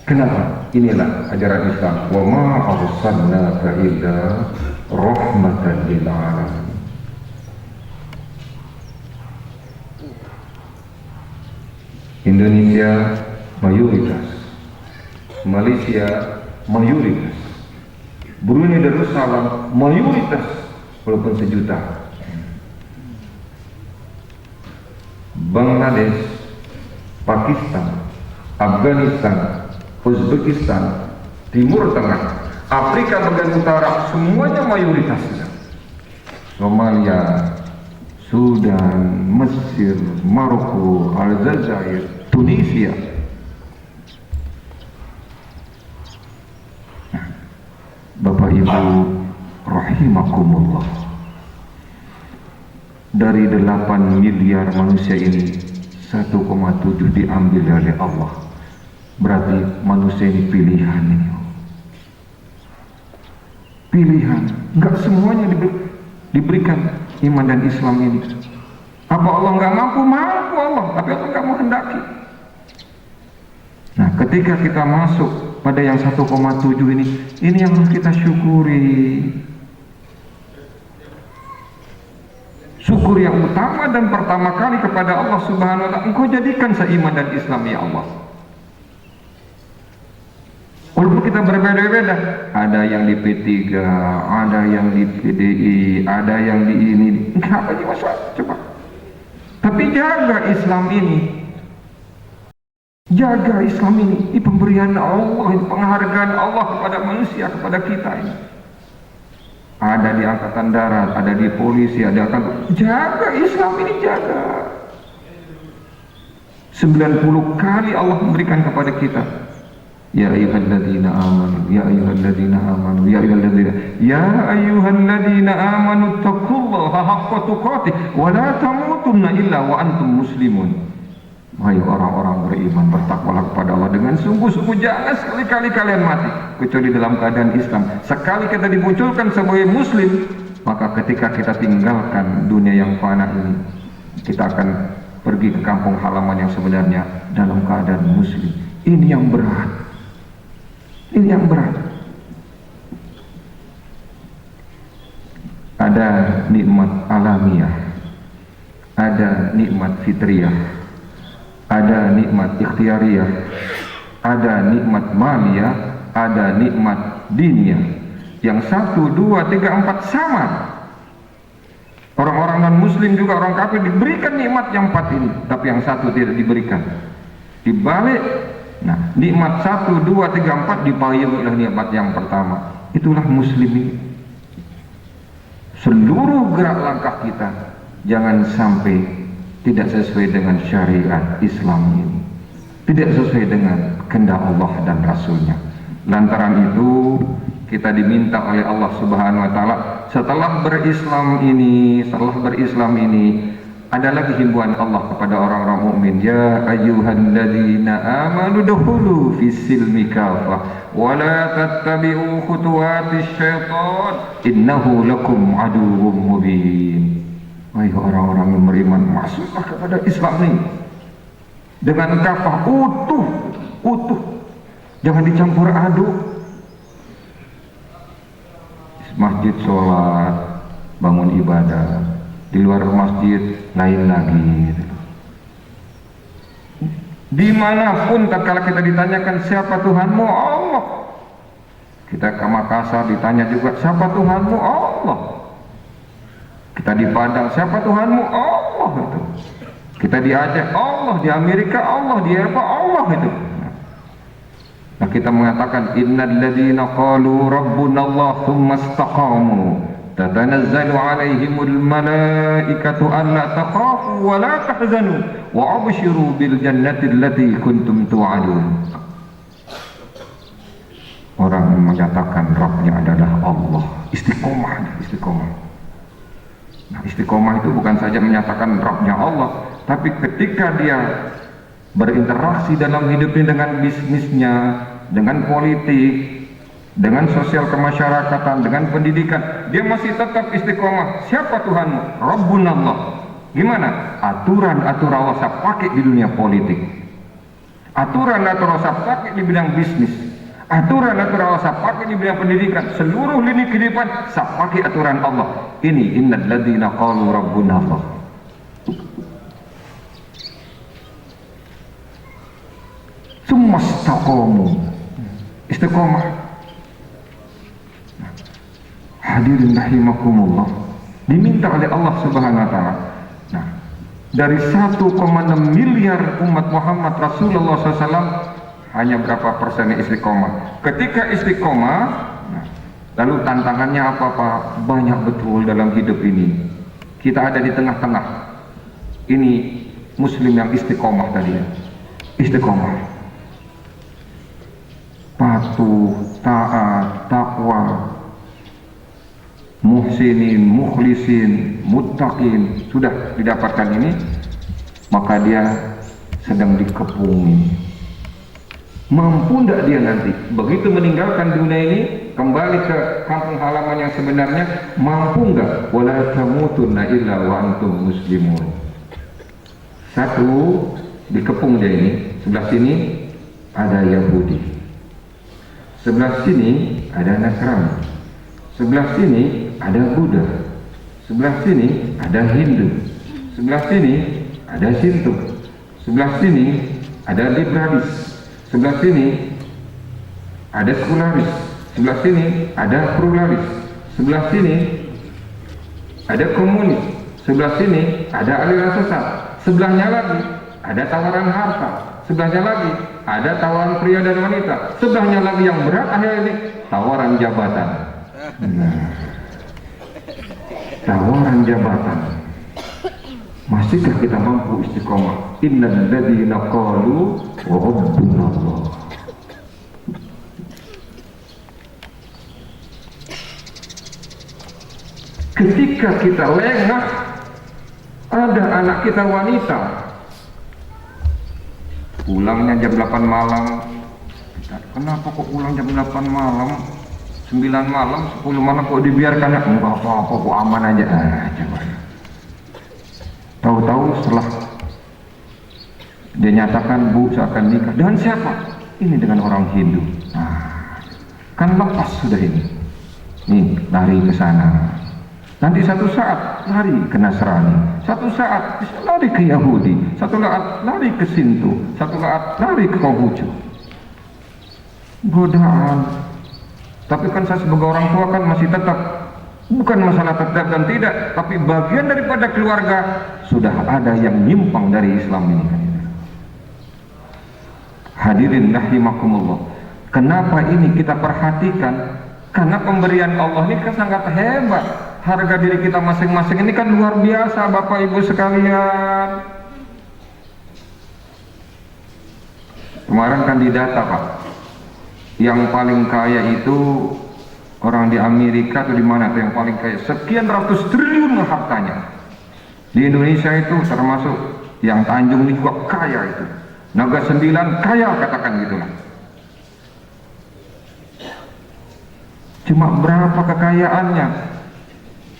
Kenapa? Inilah ajaran Islam. Wa ma arsalnaka illa rahmatan lil alamin. Indonesia mayoritas, Malaysia mayoritas, Brunei Darussalam mayoritas walaupun sejuta, Bangladesh, Pakistan, Afghanistan, Uzbekistan, Timur Tengah, Afrika bagian utara, semuanya mayoritas. Somalia, Sudan, Mesir, Maroko, Aljazair, Tunisia. Bapak Ibu rahimakumullah, dari 8 miliar manusia ini 1,7 diambil dari Allah. Berarti manusia ini pilihan ini. Pilihan, enggak semuanya diberikan iman dan Islam ini. Apa Allah enggak mampu? Mampu Allah, tapi Allah enggak menghendaki. Nah, ketika kita masuk pada yang 1,7 ini yang harus kita syukuri. Syukur yang utama dan pertama kali kepada Allah Subhanahu wa ta'ala, Engkau jadikan seiman dan Islam ya Allah. Walaupun kita berbeda-beda, ada yang di P3, ada yang di PDI, ada yang di ini, enggak apa masalah, coba. Tapi jaga Islam ini. Jaga Islam ini pemberian Allah, ini penghargaan Allah kepada manusia, kepada kita ini. Ada di angkatan darat, ada di polisi, ada akan jaga Islam ini, jaga. 90 kali Allah memberikan kepada kita. Ya ayyuhalladzina amanu, ya ayyuhalladzina amanu, ya ayyuhalladzina amanu taqullaha haqqa tuqatih wa la tamutunna illa wa antum muslimun. Wahai orang-orang beriman, bertakwalah kepada Allah dengan sungguh-sungguh, jangan sekali-kali kalian mati kecuali dalam keadaan Islam. Sekali kita dimunculkan sebagai muslim, maka ketika kita tinggalkan dunia yang fana ini, kita akan pergi ke kampung halaman yang sebenarnya dalam keadaan muslim. Ini yang berat. Ini yang berat. Ada nikmat alamiah, ada nikmat fitriyah, ada nikmat ikhtiariyah, ada nikmat maliyah, ada nikmat diniyah. Yang 1, 2, 3, 4 sama. Orang-orang non muslim juga, orang kafir diberikan nikmat yang 4 ini, tapi yang 1 tidak diberikan. Dibalik, nah nikmat 1, 2, 3, 4 dipayung oleh nikmat yang pertama. Itulah muslim ini. Seluruh gerak langkah kita jangan sampai tidak sesuai dengan syariat Islam ini, tidak sesuai dengan kehendak Allah dan Rasulnya. Lantaran itu kita diminta oleh Allah Subhanahu wa ta'ala, setelah berislam ini ada lagi himbauan Allah kepada orang-orang mukmin. Ya ayyuhalladzina amanu dukhulu fis-silmi kafah wa la tattabi'u khutuwatis syaitan innahu lakum aduwwum mubin. Wahai orang-orang yang beriman, masuklah kepada Islam ini dengan kafah, utuh, jangan dicampur aduk. Masjid sholat, bangun ibadah, di luar masjid lain lagi. Dimanapun tatkala kita ditanyakan siapa Tuhanmu, Allah. Kita ke Makassar ditanya juga siapa Tuhanmu, Allah. Kita di Padang siapa Tuhanmu, Allah itu. Kita di Aceh Allah, di Amerika Allah, di Eropa Allah itu. Nah kita mengatakan innal ladzina qalu rabbuna Allah tsumma istaqamu tatanazzalu alaihimul malaikatu alla takhafu wa la tahzanu wa abshiru bil jannati allati kuntum tu'adun. Orang yang menyatakan Rabbnya adalah Allah, istiqomah. Nah, istiqomah itu bukan saja menyatakan Rabbnya Allah, tapi ketika dia berinteraksi dalam hidupnya dengan bisnisnya, dengan politik, dengan sosial kemasyarakatan, dengan pendidikan, dia masih tetap istiqomah. Siapa Tuhanmu? Rabbun Allah. Gimana? Aturan-aturan Allah saya pakai di dunia politik, aturan-aturan saya pakai di bidang bisnis, aturan-aturan Allah saya pakai di bidang pendidikan, seluruh lini kehidupan saya pakai aturan Allah. Ini innal ladzina qalu rabbuna Allah. Tsumma istaqamu, istiqomah. Hadirin rahimakumullah, diminta oleh Allah Subhanahu wa taala. Nah, dari 1,6 miliar umat Muhammad Rasulullah SAW, hanya berapa persen yang istiqomah? Ketika istiqomah, nah, lalu tantangannya apa Pak? Banyak betul dalam hidup ini. Kita ada di tengah-tengah. Ini muslim yang istiqomah tadi. Istiqomah, patuh, taat, takwa, muhsinin, mukhlisin, muttaqin, sudah didapatkan ini, maka dia sedang dikepung. Mampu tidak dia nanti begitu meninggalkan dunia ini kembali ke kampung halaman yang sebenarnya? Mampu nggak? Wala tamutunna illa wa antum muslimun. Satu, dikepung dia ini. Sebelah sini ada Yahudi, sebelah sini ada Nasrani, sebelah sini ada Buddha, sebelah sini ada Hindu, sebelah sini ada Shinto, sebelah sini ada liberalis, sebelah sini ada sekularis, sebelah sini ada pluralis, sebelah sini ada komunis, sebelah sini ada aliran sesat, sebelahnya lagi ada tawaran harta, sebelahnya lagi ada tawaran pria dan wanita, sebelahnya lagi yang berat akhirnya ini tawaran jabatan. Nah, tawaran jabatan. Masihkah kita mampu istiqomah? Innal ladzina qalu rabbuna Allah. Ketika kita lengah, ada anak kita wanita pulangnya jam 8 malam. Kenapa kok pulang jam 8 malam? 9 malam, 10 malam kok dibiarkan? Enggak apa-apa, kok aman aja. Coba. Tahu-tahu setelah dia nyatakan, Bu, saya akan nikah. Dengan siapa? Ini dengan orang Hindu. Nah, kan lepas sudah ini. Nih, lari ke sana. Nanti satu saat lari ke Nasrani, satu saat lari ke Yahudi, satu saat lari ke Shinto, satu saat lari ke Konghucu. Godaan. Tapi kan saya sebagai orang tua kan masih tetap, bukan masalah tetap dan tidak, tapi bagian daripada keluarga sudah ada yang nyimpang dari Islam ini. Hadirin rahimakumullah. Kenapa ini kita perhatikan? Karena pemberian Allah ini kan sangat hebat. Harga diri kita masing-masing ini kan luar biasa, Bapak Ibu sekalian. Kemarin kan didata Pak, yang paling kaya itu orang di Amerika atau di mana tuh yang paling kaya, sekian ratus triliun hartanya. Di Indonesia itu termasuk yang Tanjung ini juga kaya itu, Naga 9 kaya katakan gitulah. Cuma berapa kekayaannya?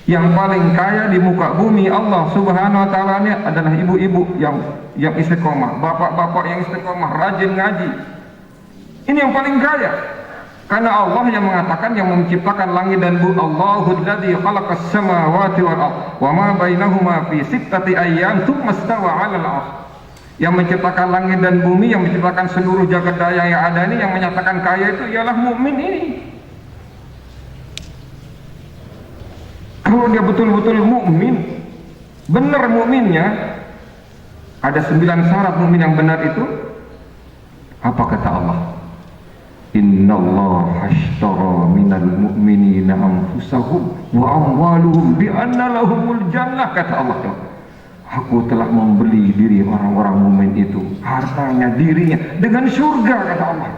Yang paling kaya di muka bumi Allah Subhanahu wa taala adalah ibu-ibu yang istiqomah, bapak-bapak yang istiqomah, rajin ngaji. Ini yang paling kaya. Karena Allah yang mengatakan, yang menciptakan langit dan bumi, Allahul ladzi khalaqas samawati wal ardh wa ma bainahuma fi sittati ayyam tsumma istawa 'alal 'arsy. Yang menciptakan langit dan bumi, yang menciptakan seluruh jagat raya yang ada ini, yang menyatakan kaya itu ialah mukmin ini. Kalau dia betul-betul mukmin, benar mukminnya, ada 9 syarat mukmin yang benar itu. Apa kata Allah? Innallaha ashtara minal mu'minina anfusahum wa amwaluhum bi anna lahumul jannah, kata Allah. Aku telah membeli diri orang-orang mukmin itu, hartanya, dirinya dengan surga, kata Allah.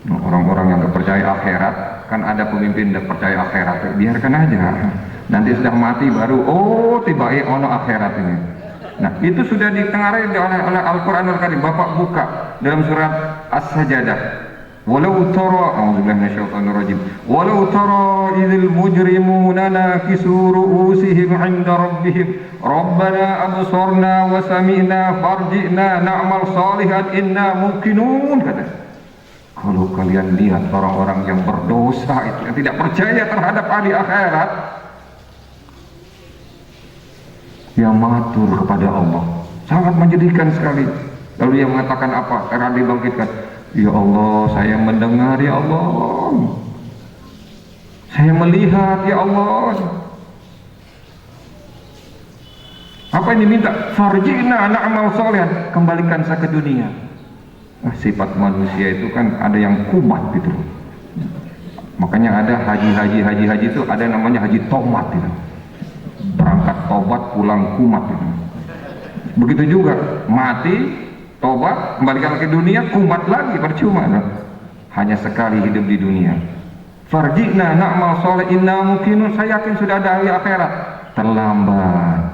Orang-orang yang gak percaya akhirat, kan ada pemimpin yang percaya akhirat, biarkan aja. Nanti sudah mati baru, oh tiba-tiba ono akhirat ini. Nah, itu sudah ditengarai oleh Al-Quranul Karim. Bapak buka dalam surat As-Sajadah. Walau tara, a'udzubillahi minasyaitonir rajim. Walau tara idzal mujrimuna nakisu ru'usihim 'inda rabbihim, Rabbana absarna wa sami'na farji'na na'mal salihan inna muqinun, kata. Kalau kalian lihat orang-orang yang berdosa itu, yang tidak percaya terhadap hari akhirat, yang matur kepada Allah, sangat menyedihkan sekali. Lalu dia mengatakan apa? Karena dibangkitkan, ya Allah, saya mendengar, ya Allah, saya melihat, ya Allah. Apa yang diminta? Farji'na na'mal sholihan, kembalikan saya ke dunia. Sifat manusia itu kan ada yang kumat gitu. Makanya ada haji itu ada namanya haji tomat gitu. Berangkat tobat pulang kumat gitu. Begitu juga mati tobat kembalikan ke dunia kumat lagi, percuma no? Hanya sekali hidup di dunia. Farji'na na'mal sholih inna muqinun, saya yakin sudah ada hari akhirat. Terlambat.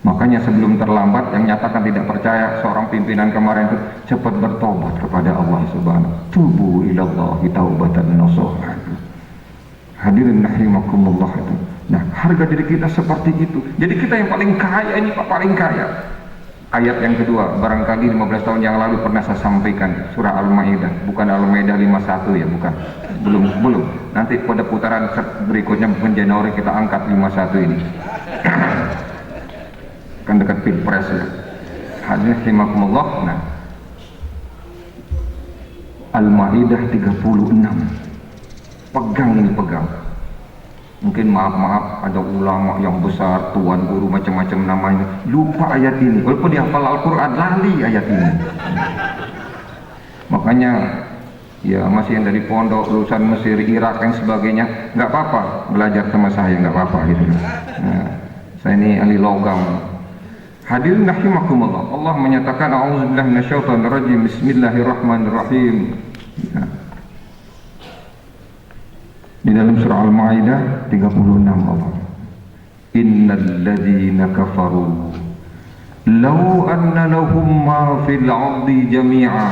Makanya sebelum terlambat, yang nyatakan tidak percaya seorang pimpinan kemarin itu cepat bertobat kepada Allah Subhanahu. Tubu ilallahi taubatan nasuha. Hadirin rahimakumullah itu. Nah, harga diri kita seperti itu. Jadi kita yang paling kaya ini, Pak, paling kaya. Ayat yang kedua, barangkali 15 tahun yang lalu pernah saya sampaikan, surah Al-Maidah, bukan Al-Maidah 51 ya, bukan. Belum. Nanti pada putaran berikutnya mungkin Januari kita angkat 51 ini. Kan dekat Pilpres ya. Hadirin rahimakumullah. Nah, Al-Maidah 36. Pegang. Mungkin maaf ada ulama yang besar, tuan guru macam-macam namanya, lupa ayat ini. Walaupun dia hafal Al-Quran, lali ayat ini. Makanya ya masih yang dari pondok, lulusan Mesir, Irak dan sebagainya, nggak apa-apa belajar sama saya, nggak apa-apa gitu. Nah, saya ini ahli logam. Hadirin rahimakumullah. Allah menyatakan a'udzubillahi minasyaitonir rajim, bismillahirrahmanirrahim. Ya. Di dalam surah Al-Maidah 36 Allah. Innal ladzina kafaru law anna lahum ma fil ardi jami'a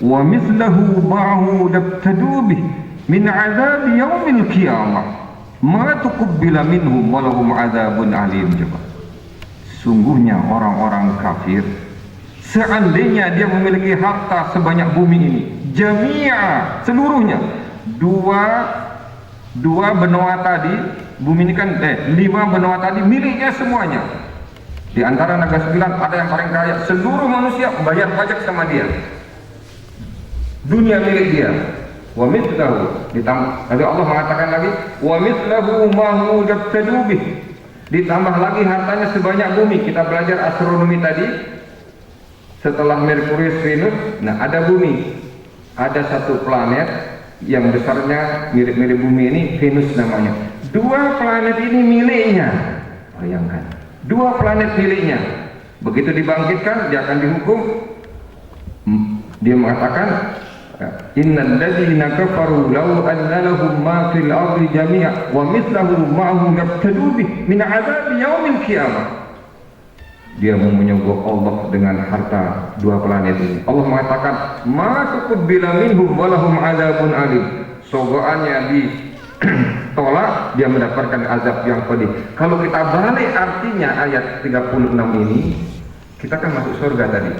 wa mithluhu ma'ahu labtadu bih min 'adzab yaumil qiyamah ma tuqbila minhum wa lahum 'adzabun alim. Sungguhnya orang-orang kafir, seandainya dia memiliki harta sebanyak bumi ini, jami'a, seluruhnya, dua benua tadi, bumi ini kan 5 benua tadi miliknya semuanya. Di antara negara 9 ada yang paling kaya, seluruh manusia bayar pajak sama dia, dunia milik dia. Wa mithlahu, ditambah, Allah mengatakan lagi, wa mithlahu ma hu yabtadu bih, ditambah lagi hartanya sebanyak bumi. Kita belajar astronomi tadi, setelah Merkurius, Venus, nah ada bumi, ada satu planet yang besarnya mirip-mirip bumi ini, Venus namanya. 2 planet ini miliknya. Bayangkan, 2 planet miliknya. Begitu dibangkitkan, dia akan dihukum. Dia mengatakan, innal ladzina kafaru law anna lahum ma fil ardi jami'a wa mithluhu ma'ahu yabtadu bih min 'adzabi yaumil qiyamah. Dia mau menyogok Allah dengan harta 2 planet ini. Allah mengatakan ma tuqbila minhum wa lahum 'adzabun alim. Sogoannya ditolak, dia mendapatkan azab yang pedih. Kalau kita balik artinya ayat 36 ini, kita kan masuk surga tadi.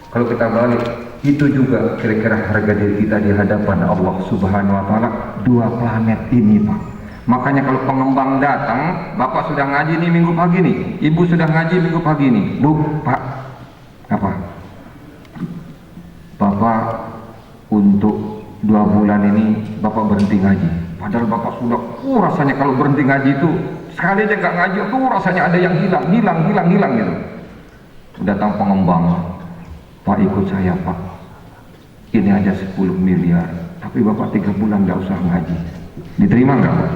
Kalau kita balik, itu juga kira-kira harga diri kita di hadapan Allah Subhanahu wa taala. 2 planet ini, Pak, Makanya kalau pengembang datang, bapak sudah ngaji nih minggu pagi nih, ibu sudah ngaji minggu pagi nih, bu, pak, apa? Bapak untuk 2 bulan ini bapak berhenti ngaji. Padahal bapak sudah, rasanya kalau berhenti ngaji itu sekali aja nggak ngaji, rasanya ada yang hilang gitu. Datang pengembang, pak ikut saya pak, ini aja 10 miliar, tapi bapak 3 bulan nggak usah ngaji, diterima nggak pak?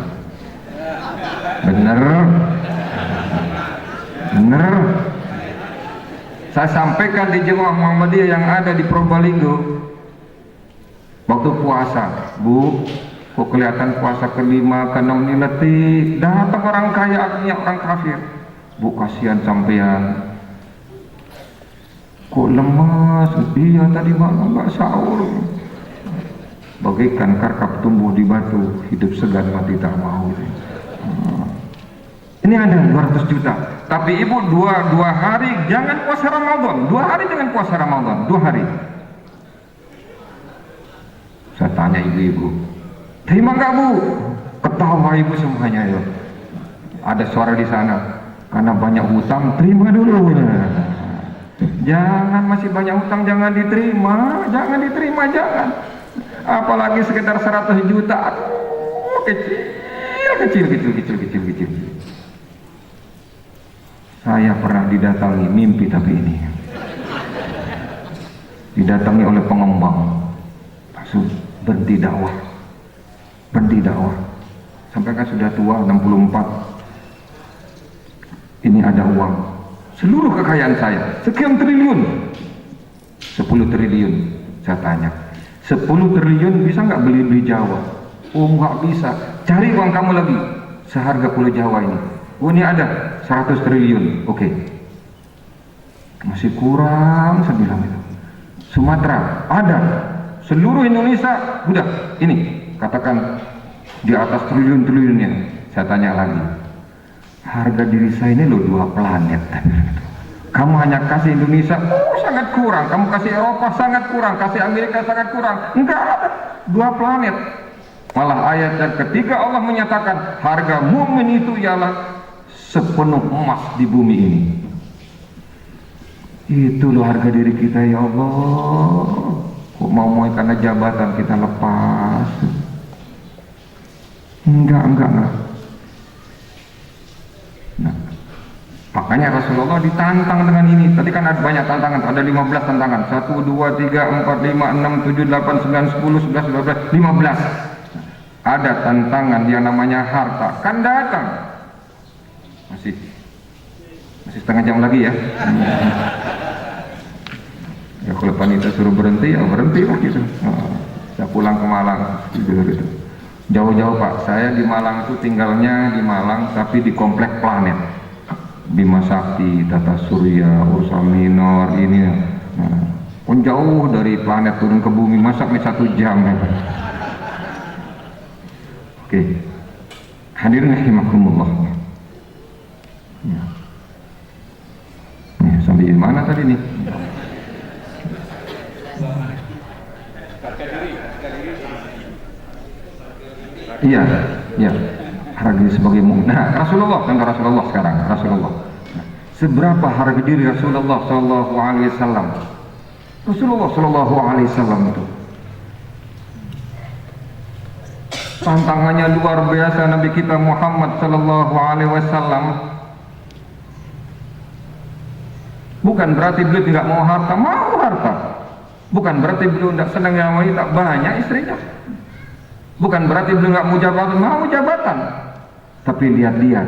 Bener. Saya sampaikan di Jemaah Muhammadiyah yang ada di Probolinggo waktu puasa, bu, kok kelihatan puasa ke-5, ke-6 ini letih, datang orang kaya, artinya orang kafir, bu kasihan sampean, kok lemas, iya tadi malam nggak sahur, bagaikan karkap tumbuh di batu, hidup segan mati tak mau. Ini ada 200 juta, tapi ibu dua hari jangan puasa Ramadan, 2 hari jangan puasa Ramadan, 2 hari. Saya tanya ibu-ibu, terima nggak bu? Ketawa ibu semuanya ya. Ada suara di sana, karena banyak hutang, terima dulu. Jangan, masih banyak hutang jangan diterima, jangan. Apalagi sekitar 100 juta, aduh kecil. Saya pernah didatangi mimpi tapi ini didatangi oleh pengembang, langsung berhenti dakwah sampai kan sudah tua 64. Ini ada uang, seluruh kekayaan saya sekian triliun, 10 triliun. Saya tanya, 10 triliun bisa nggak beli Jawa? Oh nggak bisa, cari uang kamu lagi seharga Pulau Jawa ini. Oh ini ada 100 triliun, oke. Masih kurang, saya bilang itu. Sumatera ada, seluruh Indonesia udah, ini katakan di atas triliun-triliunnya. Saya tanya lagi, harga diri saya ini loh 2 planet. Kamu hanya kasih Indonesia, sangat kurang. Kamu kasih Eropa sangat kurang, kasih Amerika sangat kurang. Enggak ada, 2 planet. Malah ayat yang ketiga Allah menyatakan harga mukmin itu ialah sepenuh emas di bumi ini. Itu loh harga diri kita ya Allah. Kok mau karena jabatan kita lepas? Enggak. Nah, makanya Rasulullah ditantang dengan ini. Tadi kan ada banyak tantangan, ada 15 tantangan. 1, 2, 3, 4, 5, 6, 7, 8, 9, 10, 11, 12, 15. Ada tantangan yang namanya harta. Kan datang. Masih setengah jam lagi ya. Ya kalau panitia suruh berhenti, ya berhenti lah gitu. Saya pulang ke Malang gitu. Jauh-jauh pak, saya di Malang itu tinggalnya di Malang, tapi di komplek Planet, Bima Sakti, Tata Surya, Ursa Minor ini. Pun jauh dari Planet turun ke bumi, masa 1 jam ya. Oke, hadirin rahimakumullah. Sampai di mana tadi nih? Iya. Harga diri sebagai mukmin. Nah, Rasulullah sekarang. Rasulullah. Seberapa harga diri Rasulullah Shallallahu Alaihi Wasallam? Rasulullah Shallallahu Alaihi Wasallam itu tantangannya luar biasa. Nabi kita Muhammad Shallallahu Alaihi Wasallam. Bukan berarti beliau tidak mau harta, mau harta. Bukan berarti beliau tidak senang yang wanita, banyak istrinya. Bukan berarti beliau nggak mau jabatan, mau jabatan. Tapi lihat-lihat,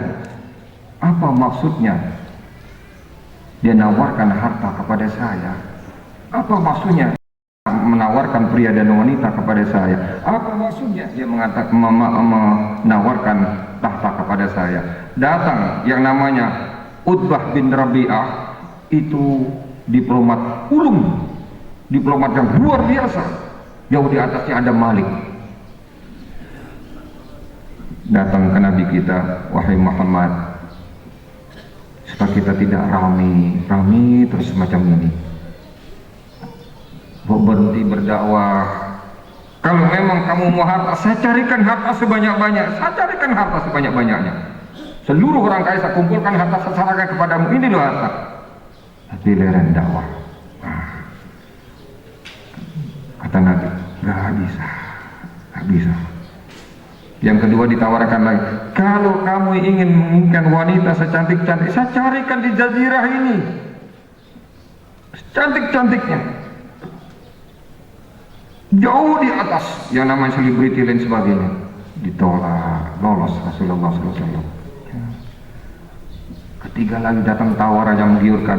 apa maksudnya dia menawarkan harta kepada saya? Apa maksudnya menawarkan pria dan wanita kepada saya? Apa maksudnya dia menawarkan tahta kepada saya? Datang yang namanya Utbah bin Rabi'ah, itu diplomat ulung, diplomat yang luar biasa, jauh di atasnya ada Malik. Datang ke Nabi kita, wahai Muhammad, supaya kita tidak rame terus semacam ini, berhenti berdakwah, Kalau memang kamu mau harta, saya carikan harta sebanyak-banyak. Saya carikan harta sebanyak-banyaknya. Seluruh orang kaya saya kumpulkan harta, saya serahkan kepadamu. Ini loh harta. Tapi leren dakwah. Kata Nabi, nggak bisa. Nggak bisa. Yang kedua ditawarkan lagi, kalau kamu ingin menginginkan wanita secantik-cantik, saya carikan di jazirah ini. Cantik-cantiknya. Jauh di atas yang namanya selebriti dan sebagainya. Ditolak, lolos Rasulullah SAW. Ketiga lagi datang tawaran yang menggiurkan.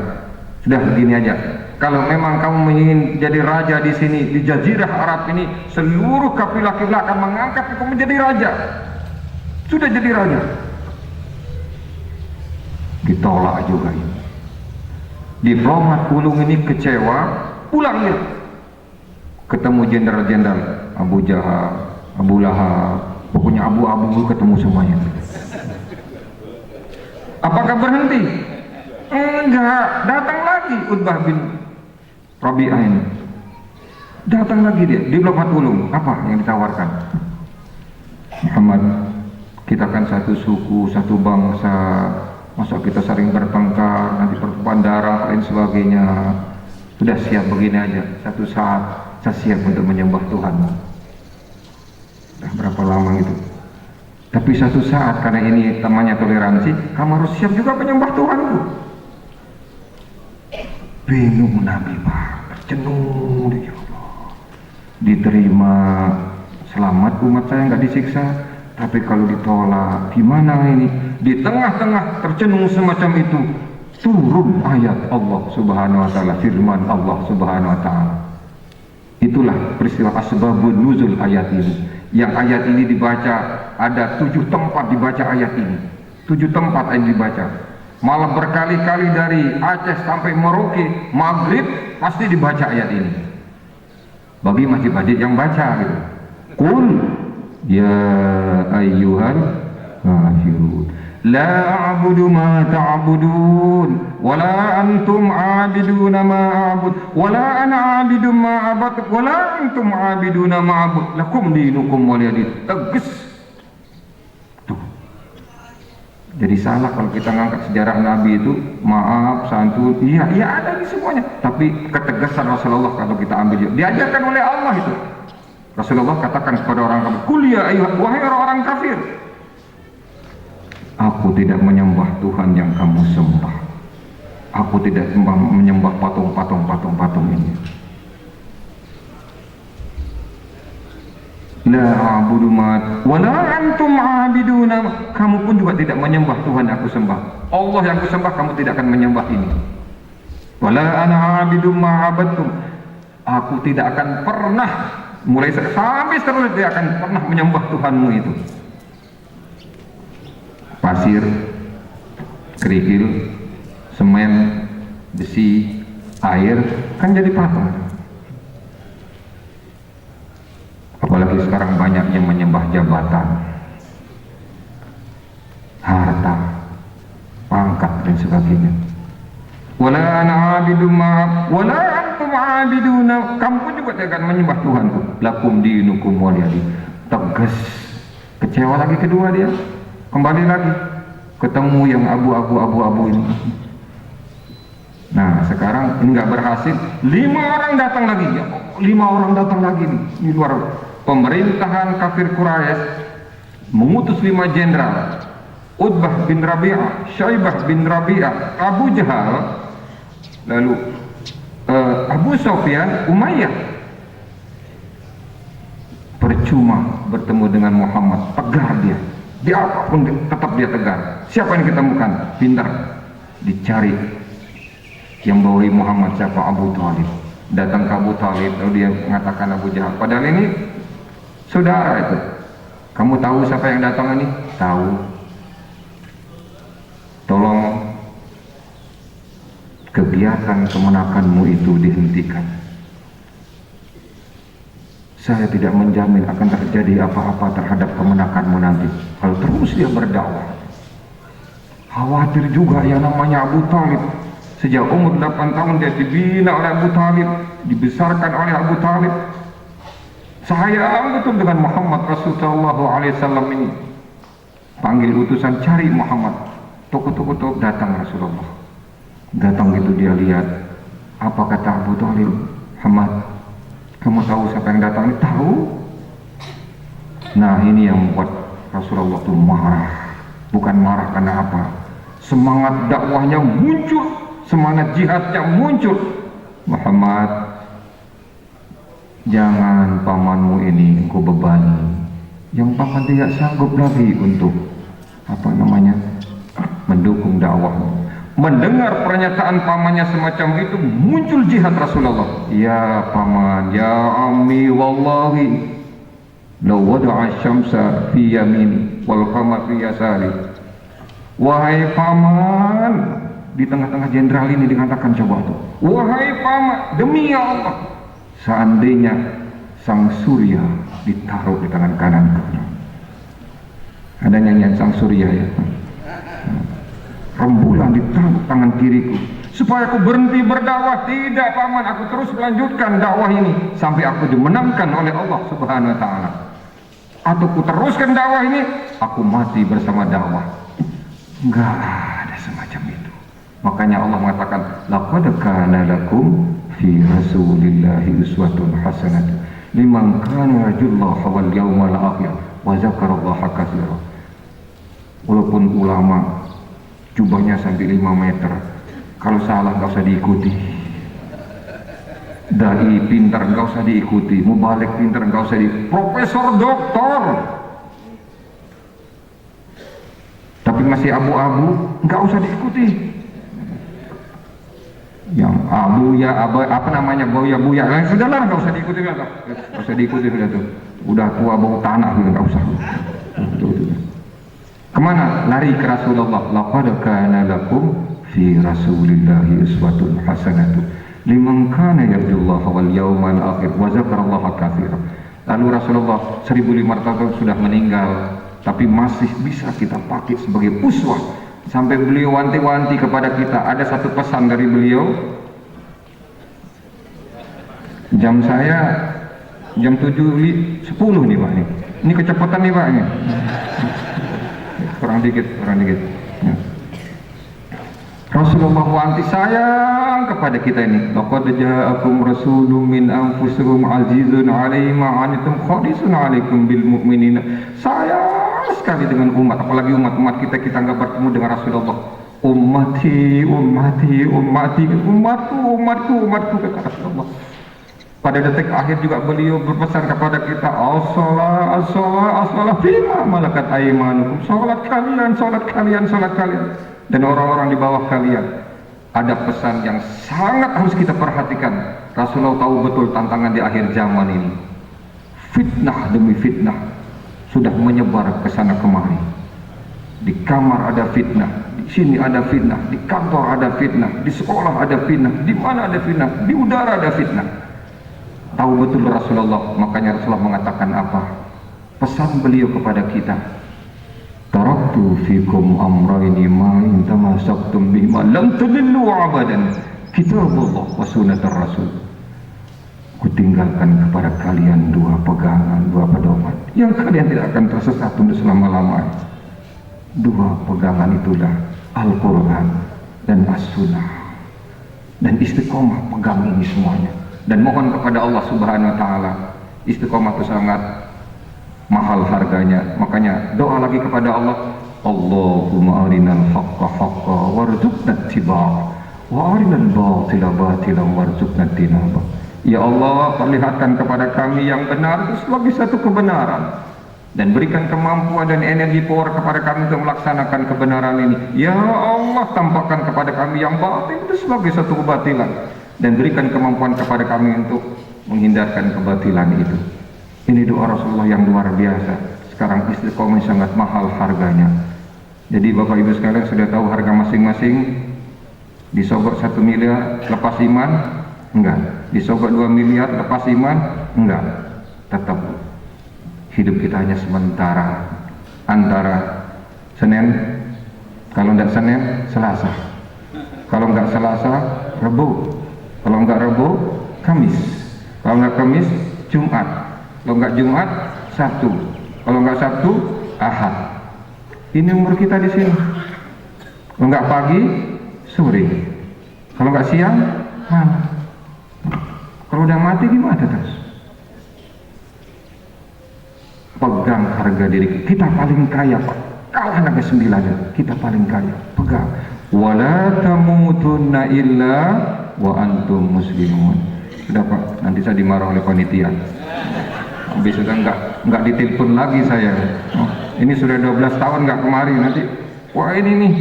Sudah begini aja. Kalau memang kamu ingin jadi raja di sini di Jazirah Arab ini, seluruh kabilah-kabilah akan mengangkat kamu menjadi raja. Sudah jadi raja. Ditolak juga ini. Diplomat Ulung ini kecewa, pulang dia. Ketemu jenderal-jenderal Abu Jahal, Abu Lahab, pokoknya abu-abu ketemu semuanya. Apakah berhenti? Enggak, datang lagi Utbah bin Rabi'ah ini. Datang lagi dia, diplomat Ulung. Apa yang ditawarkan? Muhammad, kita kan satu suku, satu bangsa, masa kita sering bertengkar, nanti pertumpahan darah, lain sebagainya. Sudah siap begini aja, satu saat saya siap untuk menyembah Tuhanmu. Sudah berapa lama itu? Tapi satu saat, karena ini namanya toleransi, kamu harus siap juga menyembah Tuhanku. Bingung Nabi Pak, tercenung ya Allah. Diterima, selamat umat saya nggak disiksa. Tapi kalau ditolak, gimana ini? Di tengah-tengah tercenung semacam itu, turun ayat Allah Subhanahu Wa Taala, firman Allah Subhanahu Wa Taala. Itulah peristiwa asbabun nuzul ayat ini. Yang ayat ini dibaca, ada 7 tempat dibaca ayat ini. 7 tempat ayat dibaca. Malah berkali-kali dari Aceh sampai Merauke, Maghrib pasti dibaca ayat ini. Bagi masjid-masjid yang baca gitu. Qul ya ayyuhal kafirun la a'budu ma ta'budun wala antum 'abiduna ma a'bud wala ana 'abidu ma 'abadtu wala antum 'abiduna ma a'bud lakum dinukum waliyadin. Tegas tuh. Jadi salah kalau kita ngangkat sejarah Nabi itu maaf, santun, iya ada di semuanya, tapi ketegasan Rasulullah kalau kita ambil diajarkan oleh Allah itu. Rasulullah katakan kepada orang kafir, "Qul ya ayyuhal wahai orang kafir, aku tidak menyembah Tuhan yang kamu sembah. Aku tidak menyembah patung ini. La a'budu ma wala antum 'abiduna." Kamu pun juga tidak menyembah Tuhan yang aku sembah. Allah yang aku sembah kamu tidak akan menyembah ini. Wala ana 'abidu ma 'abadtum. Aku tidak akan pernah mulai sampai seterusnya tidak akan pernah menyembah Tuhanmu itu. Pasir, kerikil, semen, besi, air kan jadi patung. Apalagi sekarang banyak yang menyembah jabatan, harta, pangkat dan sebagainya. Wala ana 'abidu ma wala antum 'abiduna. Kamu pun juga tidak akan menyembah Tuhanku. Lakum dinukum waliyadin. Tegas. Kecewa lagi kedua dia. Kembali lagi ketemu yang abu-abu ini. Nah sekarang ini nggak berhasil, 5 orang datang lagi ya, 5 orang datang lagi nih. Ini luar pemerintahan kafir Quraisy mengutus 5 jenderal, Utbah bin Rabi'ah, Syaibah bin Rabi'ah, Abu Jahal, lalu Abu Sufyan, Umayyah. Percuma bertemu dengan Muhammad, tegar dia. Dia apapun tetap dia tegar. Siapa yang kita temukan? Pintar dicari. Yang bawahi Muhammad siapa? Abu Talib. Datang ke Abu Talib, lalu dia mengatakan Abu Jahal. Padahal ini saudara itu. Kamu tahu siapa yang datang ini? Tahu. Tolong kegiatan kemenakanmu itu dihentikan. Saya tidak menjamin akan terjadi apa-apa terhadap kemenakanmu nanti. Kalau terus dia berdakwah. Khawatir juga yang namanya Abu Talib. Sejak umur 8 tahun dia dibina oleh Abu Talib, dibesarkan oleh Abu Talib. sayang betul dengan Muhammad Rasulullah SAW ini. Panggil utusan, cari Muhammad. Toko-toko datang Rasulullah. Datang itu dia lihat. Apa kata Abu Thalib? Muhammad, kamu tahu siapa yang datang ini? Tahu. Nah, ini yang membuat Rasulullah itu marah. Bukan marah karena apa? Semangat dakwahnya muncul, semangat jihadnya muncul. Muhammad, jangan pamanmu ini engkau bebani. Yang paman tidak sanggup lagi untuk mendukung dakwahmu. Mendengar pernyataan pamannya semacam itu, muncul jihad Rasulullah. Ya paman, ya ammi, wallahi law wada'a syamsa fi yamini wal qamar fi yasari. Wahai paman, di tengah-tengah jenderal ini dikatakan coba tuh. Wahai paman, demi Allah, seandainya sang surya ditaruh di tangan kanan. Ada nyanyian sang surya ya. Rembulan ditaruh tangan kiriku supaya aku berhenti berdakwah. Tidak paman, aku terus melanjutkan dakwah ini sampai aku dimenangkan oleh Allah Subhanahu wa taala. Atau ku teruskan dakwah ini, aku mati bersama dakwah. Enggak ada semacam itu. Makanya Allah mengatakan, laqad kana lakum fi rasulillahi uswatun hasanah liman kana yarjullaha wal yawmal akhir wa dzakarallaha katsiran. Walaupun ulama jubahnya sampai 5 meter, kalau salah nggak usah diikuti. Dai pintar nggak usah diikuti, mubalik pintar nggak usah profesor doktor tapi masih abu-abu, nggak usah diikuti. Yang abu ya apa namanya boya buya, sudahlah nggak usah diikuti, nggak usah diikuti sudah tuh, udah tua bau tanah gitu, nggak usah. Kemana? Lari ke Rasulullah. Laqad kana lakum fi rasulillahi uswatun hasanatun liman kana yarjullaha wal yawmal akhir wa dzakarallaha katsiran. Lalu Rasulullah 1500 tahun sudah meninggal, tapi masih bisa kita pakai sebagai uswah. Sampai beliau wanti-wanti kepada kita. Ada satu pesan dari beliau. Jam saya jam 7.10 nih Pak nih. Ini kecepatan nih Pak ini. Kurang dikit ya. Rasulullah wanti sayang kepada kita ini. Laqad ja'akum rasulun min anfusikum azizun 'alaihi ma 'anittum harisun 'alaikum bil mu'minina. Sayang sekali dengan umat, apalagi umat kita nggak bertemu dengan Rasulullah. Ummati umatku kata Rasulullah. Pada detik akhir juga beliau berpesan kepada kita, as-salah fima malakat aymanukum. Salat kalian dan orang-orang di bawah kalian. Ada pesan yang sangat harus kita perhatikan. Rasulullah tahu betul tantangan di akhir zaman ini. Fitnah demi fitnah sudah menyebar ke sana kemari. Di kamar ada fitnah, di sini ada fitnah, di kantor ada fitnah, di sekolah ada fitnah, di mana ada fitnah, di udara ada fitnah. Tahu betul Rasulullah, makanya Rasulullah mengatakan apa? Pesan beliau kepada kita, taraktu fikum amrayni ma in tamassaktum bihima lam tadillu abadan, kitabullah wa sunnatur rasul. Kutinggalkan kepada kalian 2 pegangan, 2 pedoman yang kalian tidak akan tersesat untuk selama-lamanya. 2 pegangan itulah Al-Quran dan As-Sunnah. Dan istiqomah pegang ini semuanya. Dan mohon kepada Allah Subhanahu wa taala, istiqomah itu sangat mahal harganya. Makanya doa lagi kepada Allah, Allahumma arinal haqqa haqqa warzuqna ittiba'ah wa arinal batila batilan warzuqna tinabah. Ya Allah, perlihatkan kepada kami yang benar itu sebagai satu kebenaran, dan berikan kemampuan dan energi power kepada kami untuk melaksanakan kebenaran ini. Ya Allah, tampakkan kepada kami yang batil itu sebagai satu kebatilan, dan berikan kemampuan kepada kami untuk menghindarkan kebatilan itu. Ini doa Rasulullah yang luar biasa. Sekarang istiqomah sangat mahal harganya. Jadi Bapak Ibu sekalian sudah tahu harga masing-masing. Disogok 1 miliar lepas iman? Enggak. Disogok 2 miliar lepas iman? Enggak. Tetap hidup kita hanya sementara. Antara Senin, kalau enggak Senin, Selasa. Kalau enggak Selasa, Rabu. Kalau enggak Rabu, Kamis. Kalau enggak Kamis, Jumat. Kalau nggak Jumat, Sabtu. Kalau nggak Sabtu, Ahad. Ini umur kita di sini. Kalau nggak pagi, sore. Kalau nggak siang, malam. Kalau udah mati gimana terus? Pegang harga diri kita paling kaya, Pak. Kalah naga 9, kita paling kaya. Pegang. Wala tamutunna illa wa antum muslimun. Sudah Pak, nanti saya dimarah oleh panitia. Besok kan nggak ditelepon lagi saya. Oh, ini sudah 12 tahun nggak kemari, nanti wah ini nih,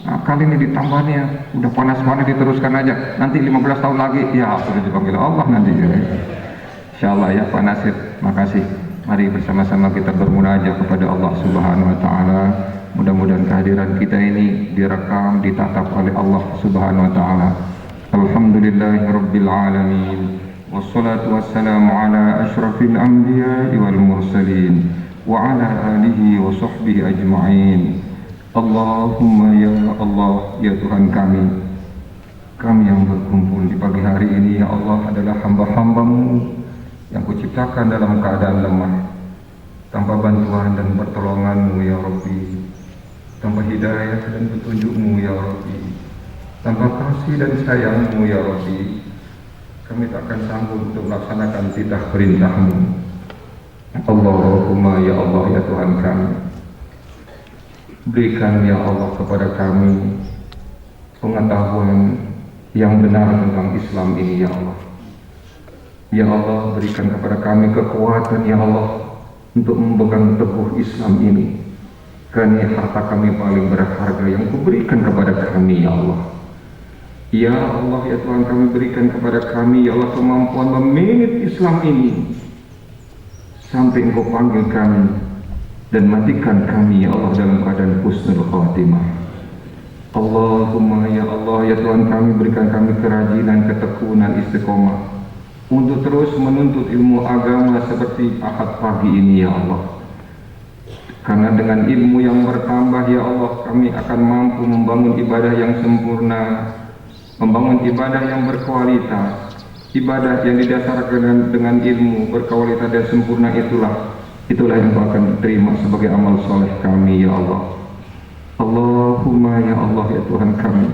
nah, kali ini ditambahnya udah panas-panas diteruskan aja. Nanti 15 tahun lagi, ya sudah dipanggil Allah nanti. Ya. Insyaallah ya Pak Nasir, makasih. Mari bersama-sama kita bermunajat kepada Allah Subhanahu Wa Taala. Mudah-mudahan kehadiran kita ini direkam, ditatap oleh Allah Subhanahu Wa Taala. Alhamdulillahirabbil alamin. Wassalatu wassalamu ala asyrafil anbiya'i wal mursalin wa ala alihi wa sahbihi ajma'in. Allahumma ya Allah, ya Tuhan kami yang berkumpul di pagi hari ini ya Allah adalah hamba-hamba-Mu yang Kuciptakan dalam keadaan lemah, tanpa bantuan dan pertolongan-Mu ya Rabbi, tanpa hidayah dan petunjuk-Mu ya Rabbi, tanpa kasih dan sayang-Mu ya Rabbi, kami tak akan sanggup untuk melaksanakan titah perintah-Mu. Allahumma ya Allah ya Tuhan kami, berikan ya Allah kepada kami pengetahuan yang benar tentang Islam ini ya Allah. Ya Allah, berikan kepada kami kekuatan ya Allah untuk memegang teguh Islam ini, karena harta kami paling berharga yang Kuberikan kepada kami ya Allah. Ya Allah ya Tuhan, kami berikan kepada kami ya Allah kemampuan memanage Islam ini sampai Engkau panggil kami dan matikan kami ya Allah dalam keadaan husnul khatimah. Allahumma ya Allah ya Tuhan, kami berikan kami kerajinan, ketekunan, istiqomah untuk terus menuntut ilmu agama seperti Ahad pagi ini ya Allah. Karena dengan ilmu yang bertambah ya Allah, kami akan mampu membangun ibadah yang sempurna, membangun ibadah yang berkualitas, ibadah yang didasarkan dengan ilmu berkualitas dan sempurna. Itulah yang Kau akan terima sebagai amal soleh kami ya Allah. Allahumma ya Allah ya Tuhan kami,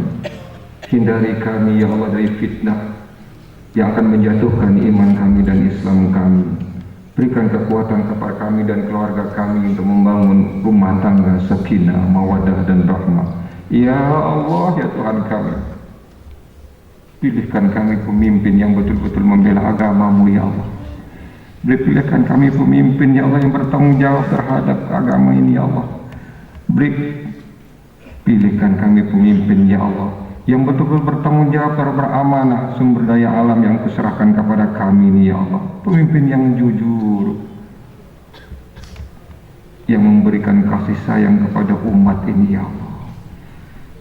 hindari kami ya Allah dari fitnah yang akan menjatuhkan iman kami dan Islam kami. Berikan kekuatan kepada kami dan keluarga kami untuk membangun rumah tangga sakinah, mawaddah dan rahmah. Ya Allah ya Tuhan kami, pilihkan kami pemimpin yang betul-betul membela agama-Mu ya Allah. Pilihkan kami pemimpin ya Allah yang bertanggung jawab terhadap agama ini ya Allah. Pilihkan kami pemimpin ya Allah yang betul-betul bertanggung jawab terhadap beramanah sumber daya alam yang Kuserahkan kepada kami ini ya Allah. Pemimpin yang jujur, yang memberikan kasih sayang kepada umat ini ya Allah.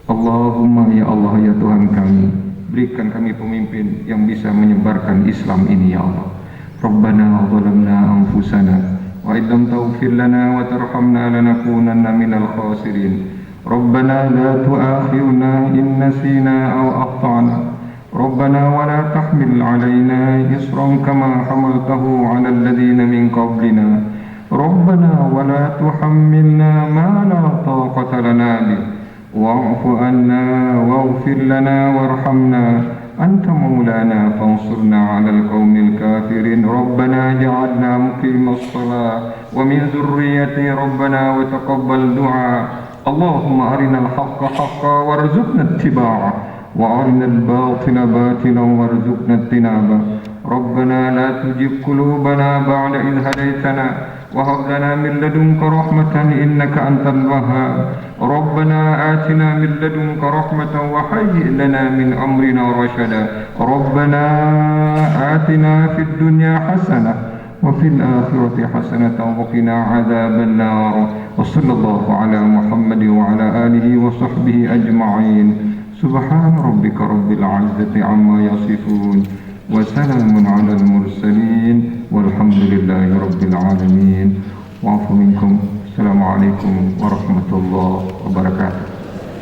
Allahumma ya Allah ya Tuhan kami, berikan kami pemimpin yang bisa menyebarkan Islam ini ya Allah. Rabbana zalamna anfusana wa illam taghfir lana wa tarhamna lanakunanna minal khasirin. Rabbana la tu'akhirna in nasina aw akhtana. Rabbana wa la tahmil 'alaina isran kama hamaltahu 'ala alladhina min qablina. Rabbana wa la tuhammilna ma la taqata lana bih. Wa'fu 'anna waghfir lana warhamna. Anta maulana fansurna 'alal qaumil kafirin. Rabbana ja'alna muqimas shalah wa min dhurriyyati rabbana wa taqabbal du'a. Allahumma arinal haqqa haqqan warzuqna ittiba'ah wa arinal batila batilan warzuqna ijtinabah. Rabbana la tuzigh qulubana ba'da idh hadaytana wa hab lana min ladunka rahmatan innaka antal wahhab. Rabbana atina min ladunka rahmatan wa hayyi' lana min amrina rashada. Rabbana atina fid dunya hasanah wa fil akhirati hasanatan wa qina adzaban nar. Wa sallallahu ala Muhammad wa ala alihi wa sahbihi ajma'in. Subhana rabbika rabbil izzati amma yasifun wa salamun ala al mursalin walhamdulillahi rabbil alamin. Wa'fu minkum. Assalamualaikum warahmatullahi wabarakatuh.